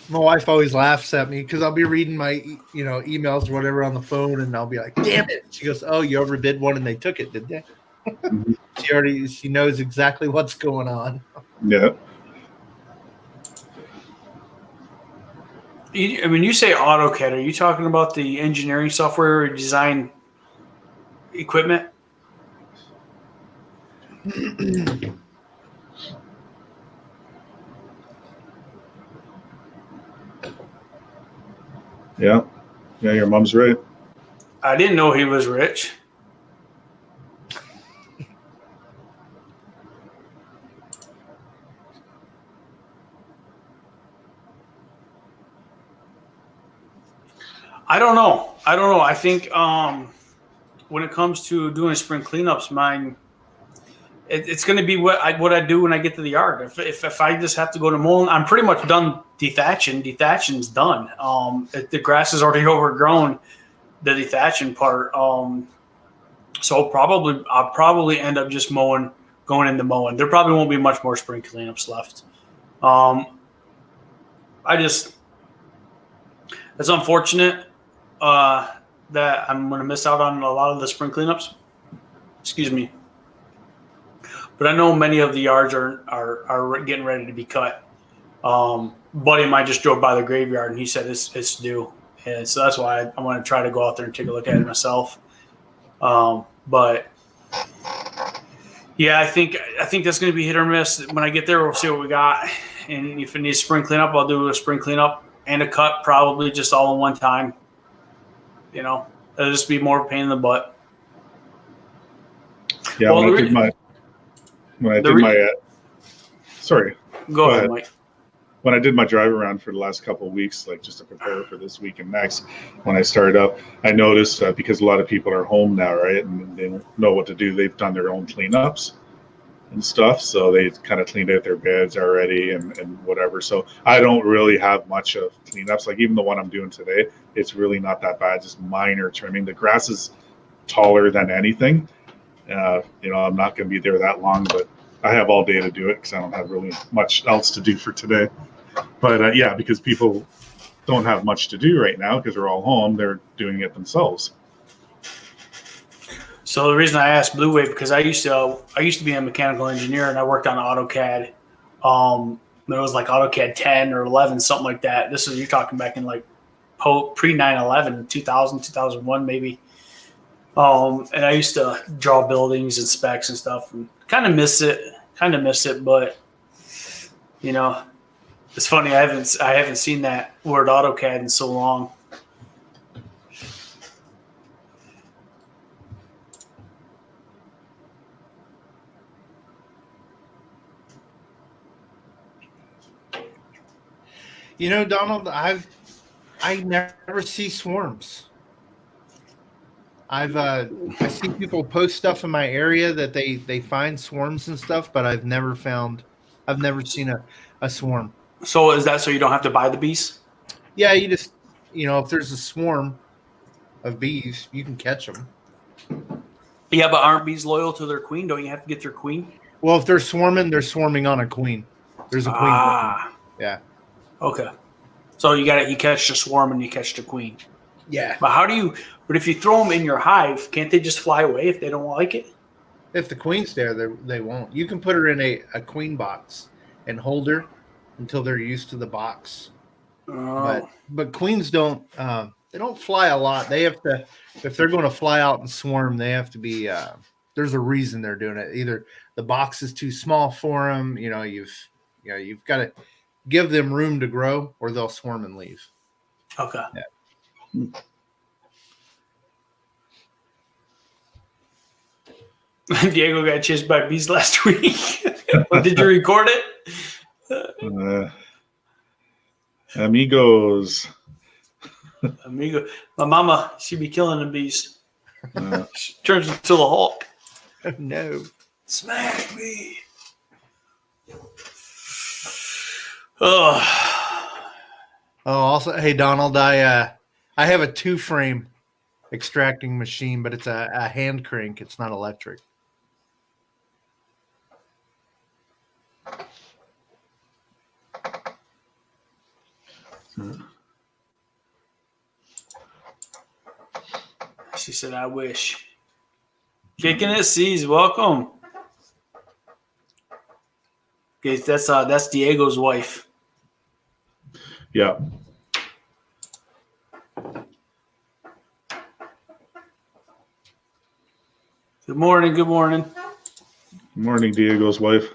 My wife always laughs at me because I'll be reading my emails or whatever on the phone, and I'll be like, damn it. She goes, oh, you overbid one and they took it, did they? She knows exactly what's going on. Yeah. When you say AutoCAD, are you talking about the engineering software or design equipment? Yeah, your mom's right. I didn't know he was rich. I don't know. I think when it comes to doing spring cleanups, it's going to be what I do when I get to the yard. If I just have to go to mowing, I'm pretty much done dethatching. Dethatching's done. The grass is already overgrown, the dethatching part. So I'll probably end up just going into mowing. There probably won't be much more spring cleanups left. It's unfortunate that I'm going to miss out on a lot of the spring cleanups. Excuse me. But I know many of the yards are getting ready to be cut. Buddy of mine just drove by the graveyard and he said it's due, and so that's why I want to try to go out there and take a look at it myself. But yeah, I think that's going to be hit or miss. When I get there, we'll see what we got, and if it needs spring cleanup, I'll do a spring cleanup and a cut, probably just all in one time. It'll just be more of a pain in the butt. Yeah, Well, sorry. Go ahead, Mike. When I did my drive around for the last couple of weeks, like just to prepare for this week and next, when I started up, I noticed because a lot of people are home now, right, and they don't know what to do. They've done their own cleanups and stuff, so they kind of cleaned out their beds already and whatever. So I don't really have much of cleanups. Like even the one I'm doing today, it's really not that bad, just minor trimming. The grass is taller than anything. I'm not going to be there that long, but I have all day to do it because I don't have really much else to do for today. But because people don't have much to do right now because they're all home, they're doing it themselves. So the reason I asked Blue Wave, because I used to be a mechanical engineer and I worked on AutoCAD. It was like AutoCAD 10 or 11, something like that. You're talking back in like pre 9/11, 2000, 2001 maybe. And I used to draw buildings and specs and stuff, and kind of miss it. But it's funny. I haven't seen that word AutoCAD in so long. You know, Donald, I never see swarms. I see people post stuff in my area that they find swarms and stuff, but I've never seen a swarm. So is that so you don't have to buy the bees? Yeah, you just if there's a swarm of bees, you can catch them. Yeah, but aren't bees loyal to their queen? Don't you have to get their queen? Well, if they're swarming on a queen. There's a queen. Ah, Yeah. okay. So you catch the swarm and you catch the queen. Yeah. But if you throw them in your hive, can't they just fly away if they don't like it? If the queen's there, they won't. You can put her in a queen box and hold her until they're used to the box. Oh. But queens don't they don't fly a lot. They have to, if they're going to fly out and swarm, they have to be there's a reason they're doing it. Either the box is too small for them, you've got to give them room to grow, or they'll swarm and leave. Okay. Yeah. Diego got chased by bees last week. Did you record it? Amigos. Amigo. My mama, she be killing the bees. She turns into the Hulk. No. Smack me. Oh. Also, hey Donald, I have a 2-frame extracting machine, but it's a hand crank. It's not electric. She said, I wish. Kicking it, C's, welcome. Okay, that's Diego's wife. Yeah. Good morning, good morning. Morning, Diego's wife.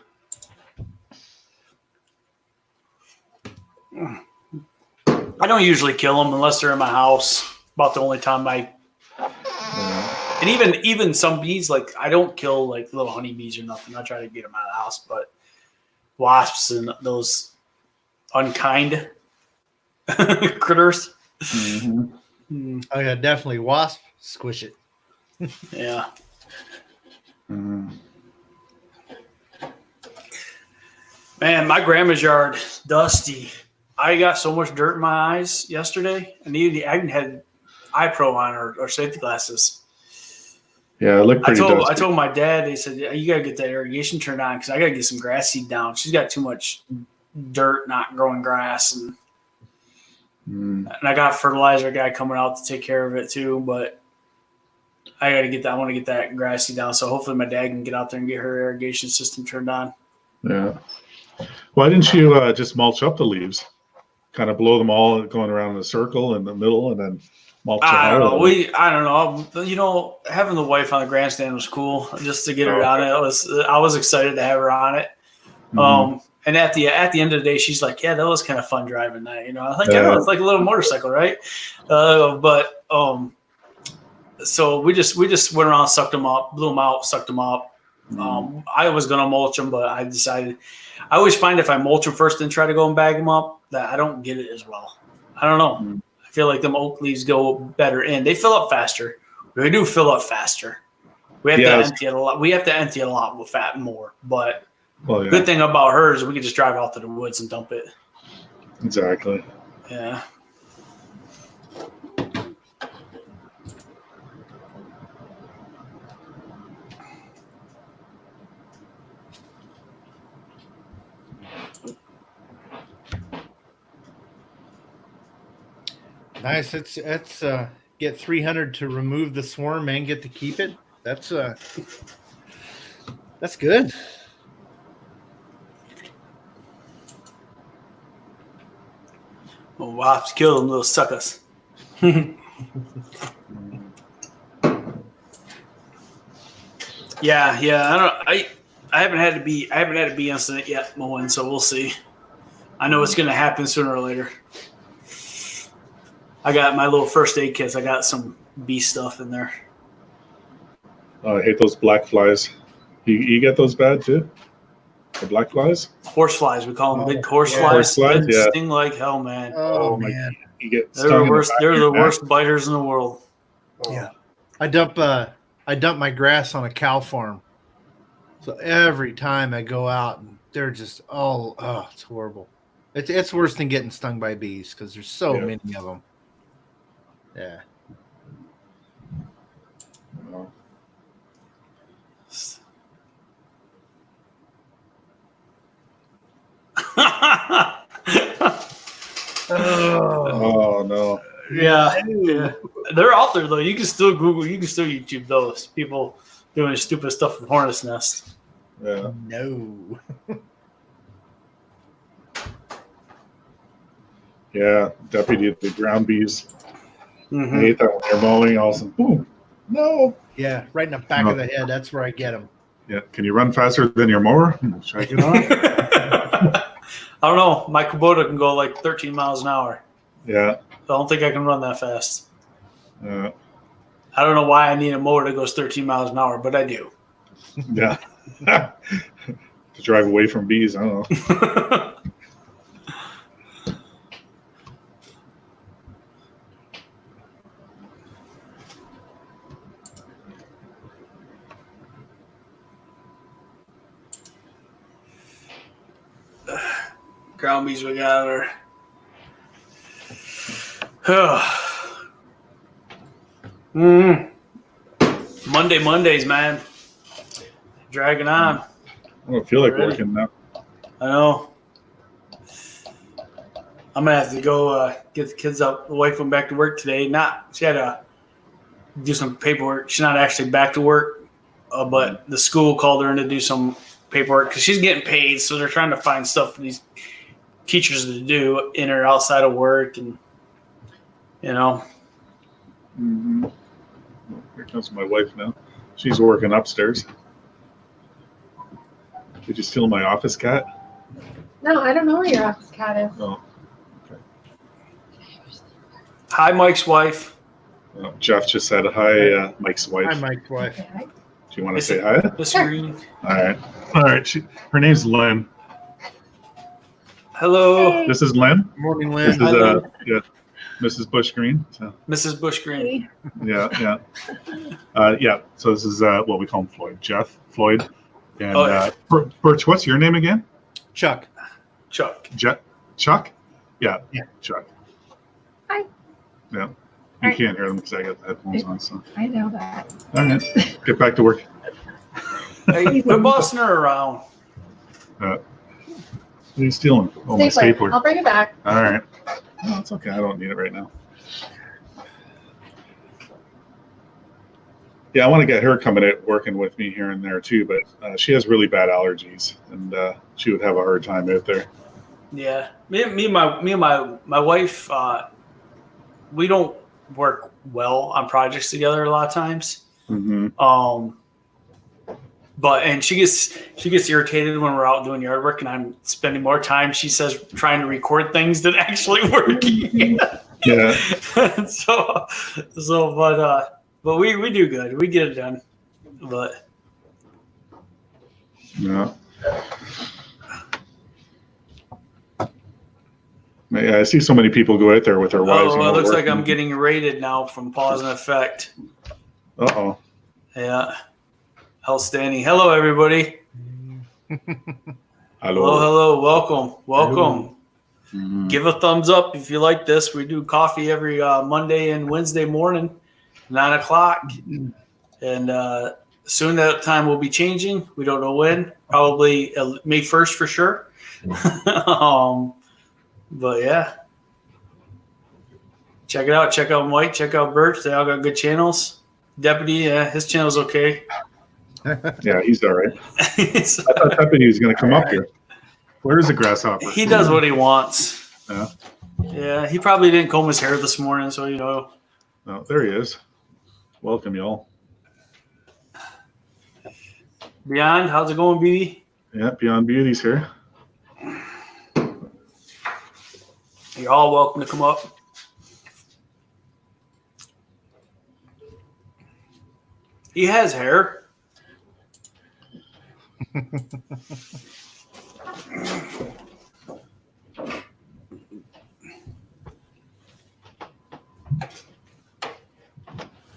I don't usually kill them unless they're in my house. About the only time and even some bees, like I don't kill like little honeybees or nothing. I try to get them out of the house, but wasps and those unkind critters. Mm-hmm. Oh yeah, definitely wasp. Squish it. Yeah. Mm-hmm. Man, my grandma's yard, dusty. I got so much dirt in my eyes yesterday. I even had eye pro on or safety glasses. Yeah, it looked pretty dusty. I told my dad, they said, you got to get that irrigation turned on because I got to get some grass seed down. She's got too much dirt, not growing grass. And I got a fertilizer guy coming out to take care of it too, but I want to get that grass seed down. So hopefully my dad can get out there and get her irrigation system turned on. Yeah. Why didn't you just mulch up the leaves? Kind of blow them all going around in a circle in the middle and then mulch them I don't out? know. I don't know. Having the wife on the grandstand was cool just to get her on it. I was excited to have her on it. Mm-hmm. And at the end of the day, she's like, yeah, that was kind of fun driving that. I was like, yeah, it's like a little motorcycle, right? So we just went around, sucked them up, blew them out, sucked them up. I was going to mulch them, but I decided I always find if I mulch them first and try to go and bag them up, that I don't get it as well. I don't know. Mm-hmm. I feel like them oak leaves go better in. They fill up faster. They do fill up faster. We have to empty it a lot. We have to empty it a lot with fat more. But good thing about hers is we can just drive out to the woods and dump it. Exactly. Yeah. Nice. It's get 300 to remove the swarm and get to keep it. That's good. Well, wasps kill them, little suckers. Yeah. I haven't had a bee incident yet, mowing, so we'll see. I know it's going to happen sooner or later. I got my little first aid kits. I got some bee stuff in there. Oh, I hate those black flies. You get those bad too? The black flies? Horse flies. We call them big horse yeah. flies. Horse flies, They yeah. sting like hell, man. Oh, my- man. You get They're stung the in worst. back of They're your the neck. worst biters in the world. Yeah. I dump my grass on a cow farm. So every time I go out, and they're just it's horrible. It's worse than getting stung by bees because there's so Yeah. many of them. Yeah. Oh. Oh no. Yeah, they're out there though. You can still Google, you can still YouTube those people doing stupid stuff with hornet's nests. Yeah. No. Yeah. Deputy the ground bees. I Mhm. hate that when you're mowing, all of a sudden, boom. No. Yeah, right in the back of the head. That's where I get them. Yeah. Can you run faster than your mower? Should I get on? I don't know. My Kubota can go like 13 miles an hour. Yeah. I don't think I can run that fast. Uh, I don't know why I need a mower that goes 13 miles an hour, but I do. yeah. To drive away from bees. I don't know. Ground bees we got are. Mondays, man. Dragging on. I don't feel like Ready? working now. I know. I'm gonna have to go get the kids up. The wife went back to work today. She had to do some paperwork. She's not actually back to work, but the school called her in to do some paperwork because she's getting paid. So they're trying to find stuff for these teachers to do in or outside of work, and you know. Mm-hmm. Here comes my wife now. She's working upstairs. Did you steal my office cat? No, I don't know where your office cat is. Oh, Hi, Mike's wife. well, Jeff just said hi, Mike's wife. Hi, Mike's wife. Okay. Do you want to say hi? Miss Sure. Green. All right. All right. Her name's Lynn. Hello, Hey. This is Lynn. Good morning, This Lynn. is yeah, Mrs. Bush Green. So, Mrs. Bush Green. yeah. Yeah. So this is what we call him Floyd. Floyd. And Oh, yeah. Birch, what's your name again? Chuck. Chuck. Chuck? Yeah. Yeah. Chuck. Hi. Yeah. You Hi. can't hear them because I got the headphones on. So, I know that. all right. Get back to work. Hey, quit bossing her around. What are you stealing? Oh, my Stapler. stapler. I'll bring it back. All right. No, it's okay. I don't need it right now. Yeah, I want to get her coming at working with me here and there too, but she has really bad allergies, and she would have a hard time out there. Yeah, me and my wife, we don't work well on projects together a lot of times. Mm-hmm. But she gets irritated when we're out doing yard work, and I'm spending more time. She says trying to record things than actually working. Yeah. But we do good. We get it done. But Yeah. Yeah, I see so many people go out there with their wives. it looks like I'm getting rated now from Pause and Effect. Uh-oh. Yeah. Outstanding. Hello, everybody. Hello. Hello. Welcome. Mhm. Give a thumbs up if you like this. We do coffee every Monday and Wednesday morning, 9:00. And soon that time will be changing. We don't know when. Probably May 1st for sure. But yeah. Check it out. Check out Mike. Check out Birch. They all got good channels. Deputy, his channel's okay. Yeah, he's all right. So, I thought Deputy was going to come up here. Where is the grasshopper? he does what he wants. Yeah. Yeah, he probably didn't comb his hair this morning, so Oh, there he is. Welcome, y'all. Beyond, how's it going, BB? Yeah, Beyond Beauty's here. You're all welcome to come up. He has hair.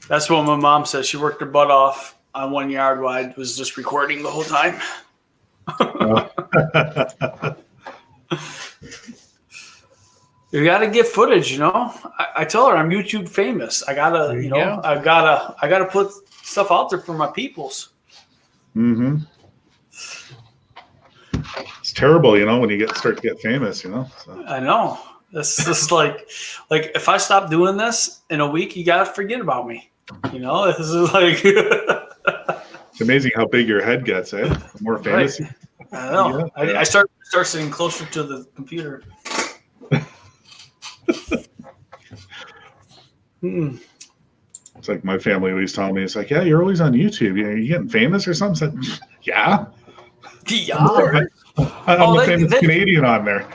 That's what my mom says. She worked her butt off on one yard while I was just recording the whole time. You got to get footage, you know. I tell her I'm YouTube famous. I gotta, There you you know, go. I gotta put stuff out there for my peoples. Mm-hmm. It's terrible, you know, when you start to get famous, you know. So. I know. This is like if I stop doing this in a week, you gotta forget about me. You know, this is like. It's amazing how big your head gets, eh? The more famous. Right. I know. Yeah. I start sitting closer to the computer. It's like my family always tell me, it's like, yeah, you're always on YouTube. You getting famous or something? It's like, yeah. Yeah. I'm the famous Canadian on there.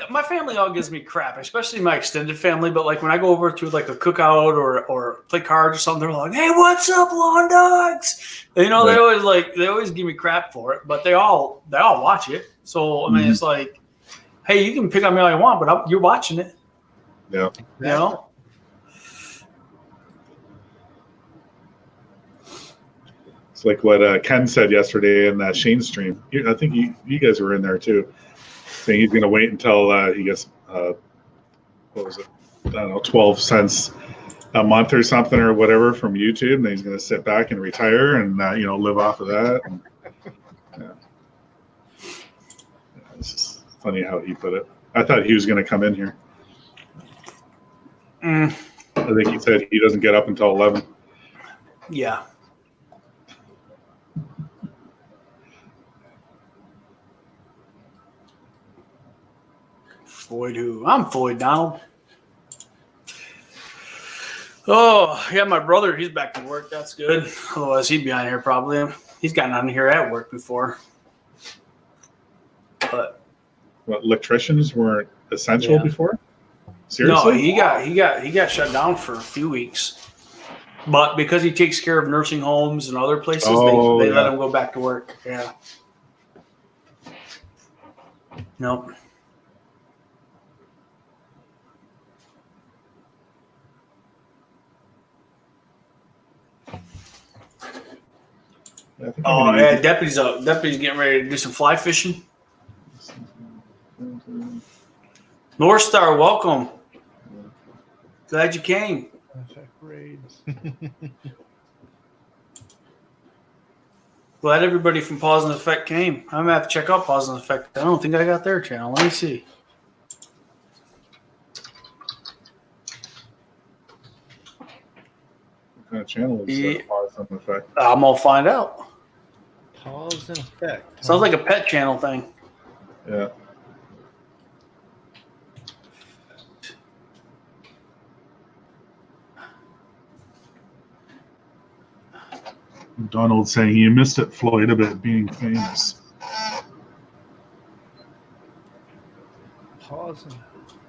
My family all gives me crap, especially my extended family. But like when I go over to like a cookout or play cards or something, they're like, "Hey, what's up, lawn dogs?" And, you know, Right. they always give me crap for it, but they all watch it. So I mean, it's like, hey, you can pick on me all you want, but you're watching it. Yeah. You know. It's like what Ken said yesterday in that Shane stream. I think you guys were in there too, saying he's going to wait until he gets what was it? I don't know, 12 cents a month or something or whatever from YouTube, and then he's going to sit back and retire and live off of that. And, it's just funny how he put it. I thought he was going to come in here. I think he said he doesn't get up until 11. Yeah. Floyd who? I'm Floyd Donald. Oh, yeah, my brother, he's back to work. That's good. Otherwise, he'd be on here probably. He's gotten on here at work before. But What, electricians weren't essential before? no, Seriously? he got shut down for a few weeks. But because he takes care of nursing homes and other places, they let him go back to work. Yeah. Nope. Oh, yeah, deputy's getting ready to do some fly fishing. North Star, welcome. Glad you came. Glad everybody from Pause and Effect came. I'm gonna have to check out Pause and Effect. I don't think I got their channel. Let me see. What kind of channel is Pause and Effect? I'm gonna find out. Pause and Effect. Sounds like a pet channel thing. Yeah. Donald saying you missed it, Floyd, about being famous. Pause.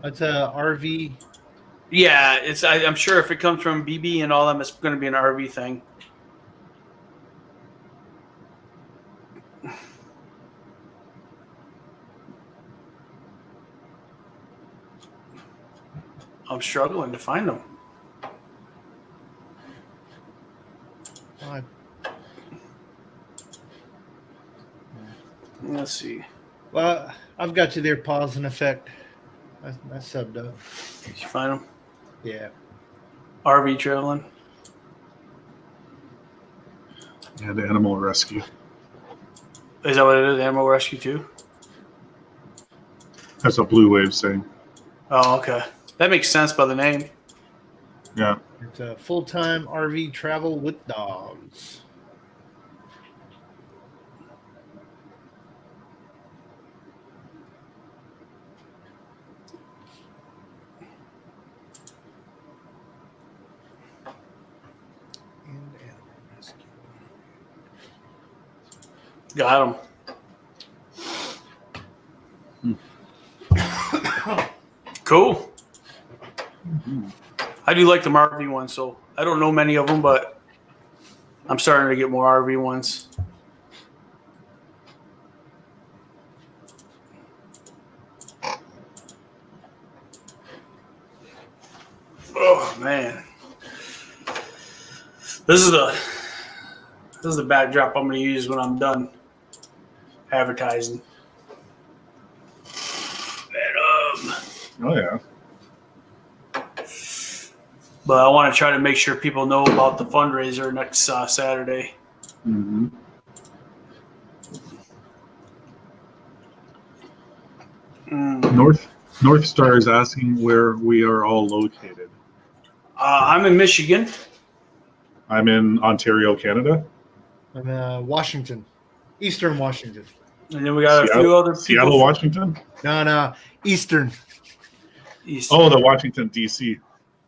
That's a RV. Yeah, it's. I'm sure if it comes from BB and all them, it's going to be an RV thing. I'm struggling to find them. Let's see. Well, I've got you there. Pause and Effect. I subbed up. Did you find them? Yeah. RV traveling. Yeah, the animal rescue. Is that what it is? Animal rescue too? That's what Blue Wave's saying. Oh, okay. That makes sense by the name. Yeah. It's a full-time RV travel with dogs. Got them. Cool. I do like the RV ones, so I don't know many of them, but I'm starting to get more RV ones. This is the backdrop I'm going to use when I'm done advertising. And, Oh yeah. but I want to try to make sure people know about the fundraiser next Saturday. Mm-hmm. North Star is asking where we are all located. I'm in Michigan. I'm in Ontario, Canada. I'm Washington, Eastern Washington. And then we got a few other people. Seattle, Washington? No, Eastern. Eastern. Oh, the Washington, D.C.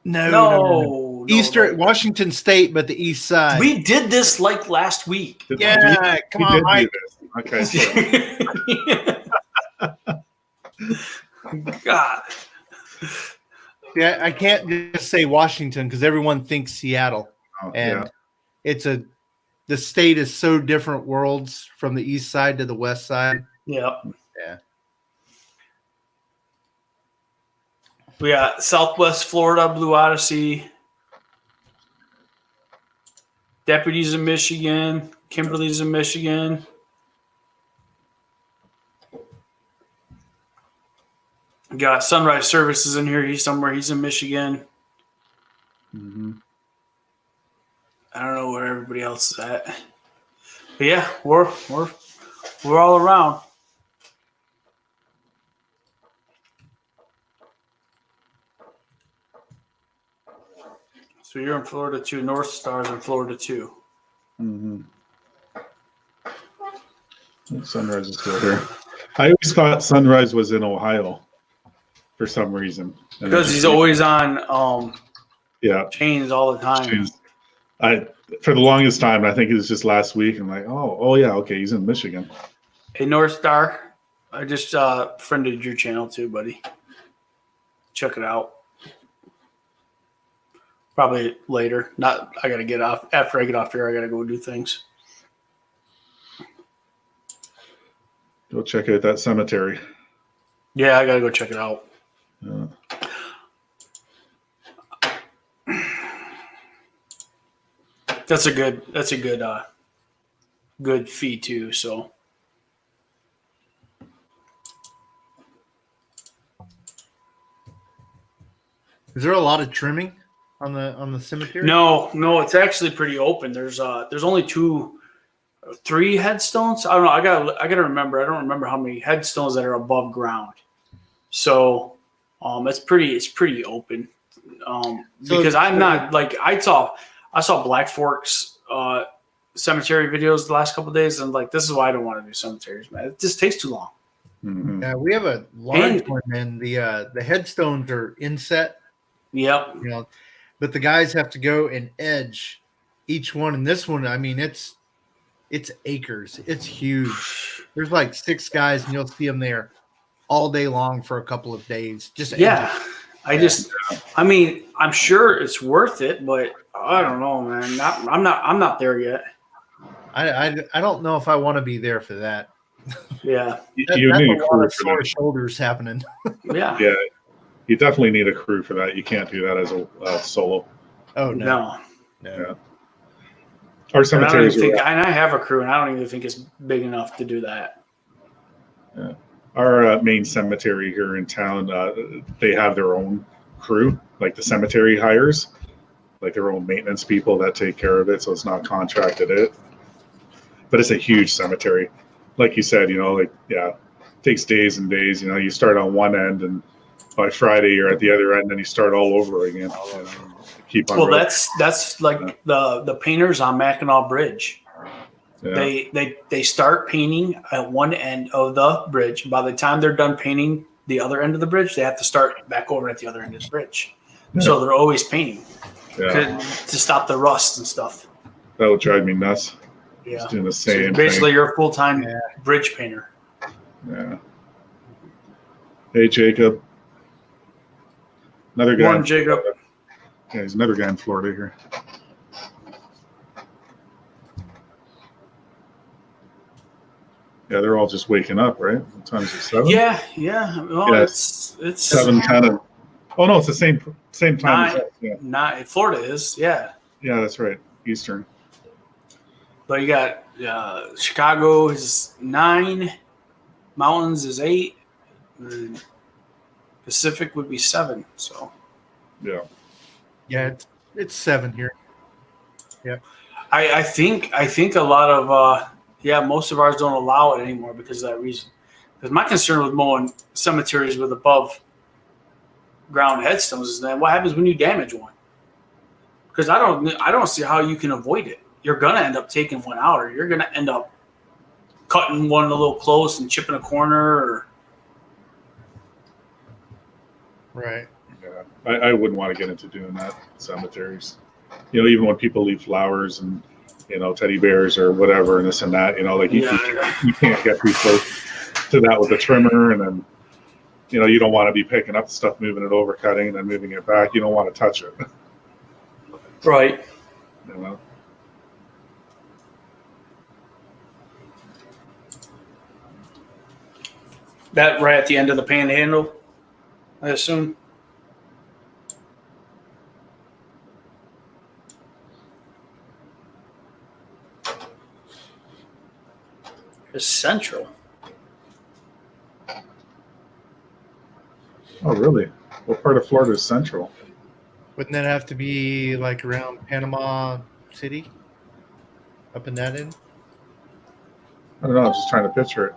No. Eastern Washington State, but the east side. We did this like last week. Yeah, come on, Mike. Okay, so. God. Yeah, I can't just say Washington because everyone thinks Seattle, and the state is so different worlds from the east side to the west side. Yeah. Yeah. We got Southwest Florida, Blue Odyssey, Deputies in Michigan, Kimberly's in Michigan. We got Sunrise Services in here. He's in Michigan. Mm-hmm. I don't know where everybody else is at. But yeah, we're all around. So you're in Florida too. North Star's in Florida too. Mm-hmm. Sunrise is still here. I always thought Sunrise was in Ohio for some reason. Because he's always on chains all the time. Chains. For the longest time, I think it was just last week. I'm like, oh yeah, okay, he's in Michigan. Hey, North Star, I just friended your channel too, buddy. Check it out. Probably later. I gotta get off. After I get off here, I gotta go do things. Go check out that cemetery. Yeah, I gotta go check it out. Yeah. That's a good fee too. So is there a lot of trimming on the cemetery? no, it's actually pretty open. There's only 3 headstones. I don't know. I gotta remember. I don't remember how many headstones that are above ground. So it's pretty open. Because I'm not like I saw Black Fork's cemetery videos the last couple of days, and like this is why I don't want to do cemeteries, man. It just takes too long. Mm-hmm. Yeah, we have a large one, and the headstones are inset. Yep. You know, but the guys have to go and edge each one. And this one, I mean, it's acres. It's huge. There's like 6 guys, and you'll see them there all day long for a couple of days. Just edging. I mean, I'm sure it's worth it, but I don't know, man. I'm not there yet. I don't know if I want to be there for that. Yeah. You need a crew for that. Shoulders happening. Yeah. Yeah. You definitely need a crew for that. You can't do that as a solo. Oh no. Yeah. Our cemeteries and I have a crew, and I don't even think it's big enough to do that. Yeah. Our main cemetery here in town, they have their own crew, like the cemetery hires, like their own maintenance people that take care of it, so it's not contracted it. But it's a huge cemetery. Like you said, it takes days and days. You start on one end, and by Friday you're at the other end, and you start all over again. Keep on. Well, that's like the painters on Mackinac Bridge. Yeah. They start painting at one end of the bridge. By the time they're done painting the other end of the bridge, they have to start back over at the other end of the bridge. Yeah. So they're always painting to stop the rust and stuff. That would drive me nuts. Yeah, just doing the same. So basically, you're a full-time bridge painter. Yeah. Hey, Jacob. Another guy. Morning, Jacob. Yeah, he's another guy in Florida here. Yeah, they're all just waking up, right? What time is it? 7? Yeah. Well, it's 7, 10. Oh no, it's the same time. Florida is. Yeah. Yeah, that's right. Eastern. But you got Chicago is 9, Mountains is 8, and Pacific would be 7. So Yeah. Yeah, it's 7 here. I think a lot of most of ours don't allow it anymore because of that reason. Because my concern with mowing cemeteries with above ground headstones is that what happens when you damage one? Because I don't see how you can avoid it. You're gonna end up taking one out, or you're gonna end up cutting one a little close and chipping a corner. Or Right. Yeah. I wouldn't want to get into doing that cemeteries. Even when people leave flowers and teddy bears or whatever and this and that, like you can't get too close to that with a trimmer, and then you don't want to be picking up stuff, moving it over, cutting, and then moving it back. You don't want to touch it. right. That right at the end of the panhandle, I assume. It's central. Oh, really? What part of Florida is central? Wouldn't that have to be like around Panama City? Up in that end? I don't know. I'm just trying to picture it.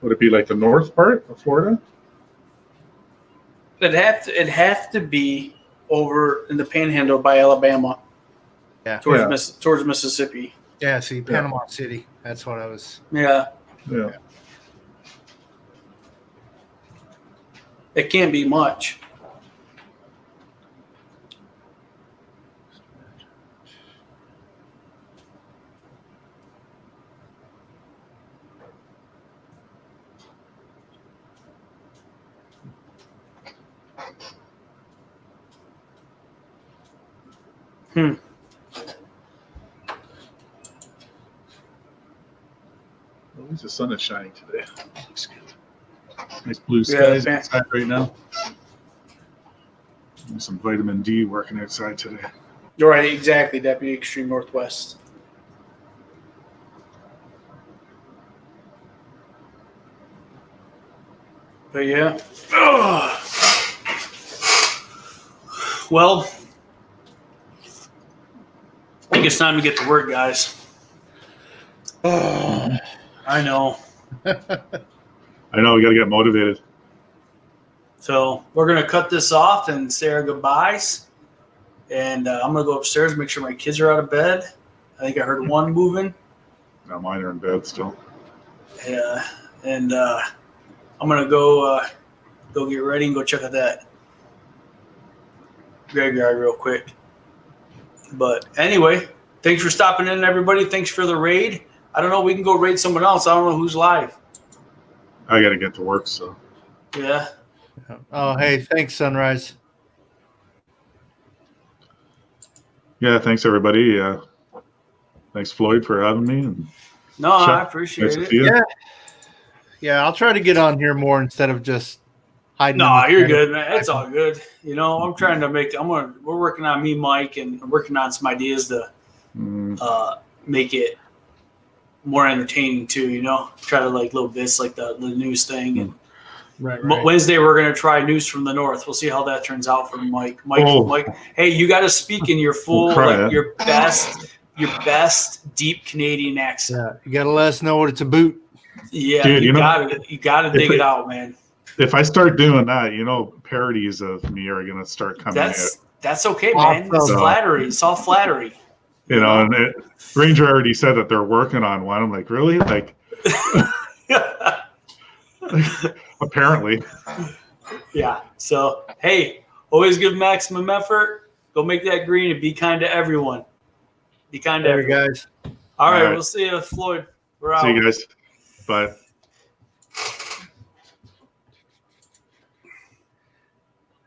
Would it be like the north part of Florida? It'd have to be over in the panhandle by Alabama. Yeah. Towards Mississippi. Yeah, see, Panama City. That's what I was. Yeah. Yeah. It can't be much. At least the sun is shining today. Nice blue skies outside right now. And some vitamin D working outside today. You're right, exactly. Deputy Extreme Northwest. But yeah. Well, I think it's time to get to work, guys. I know. I know, we got to get motivated. So we're going to cut this off and say our goodbyes. And I'm going to go upstairs, make sure my kids are out of bed. I think I heard one moving. No, mine are in bed still. Yeah. And I'm going to go get ready and go check out that graveyard real quick. But anyway, thanks for stopping in, everybody. Thanks for the raid. I don't know. We can go raid someone else. I don't know who's live. I got to get to work, so. Yeah. Oh, hey, thanks, Sunrise. Yeah, thanks, everybody. Thanks, Floyd, for having me. And No, I appreciate it. Yeah. Yeah, I'll try to get on here more instead of just hiding. No, you're good, man. It's all good. I'm trying to we're working on me, Mike, and working on some ideas to make it more entertaining too, try to like little bits like the news thing. And Right. Wednesday we're going to try news from the north. We'll see how that turns out for Mike. Mike, hey, you got to speak in your full, your best deep Canadian accent. Yeah, you got to let us know what it's about. Yeah, dude, you got to dig it out, man. If I start doing that, parodies of me are going to start coming out. That's okay, man. It's flattery. It's all flattery. And Ranger already said that they're working on one. I'm like, really? Like, apparently. Yeah. So, hey, always give maximum effort. Go make that green and be kind to everyone. Be kind to everyone. Guys. All right. We'll see you, Floyd. We're out. See you guys. Bye.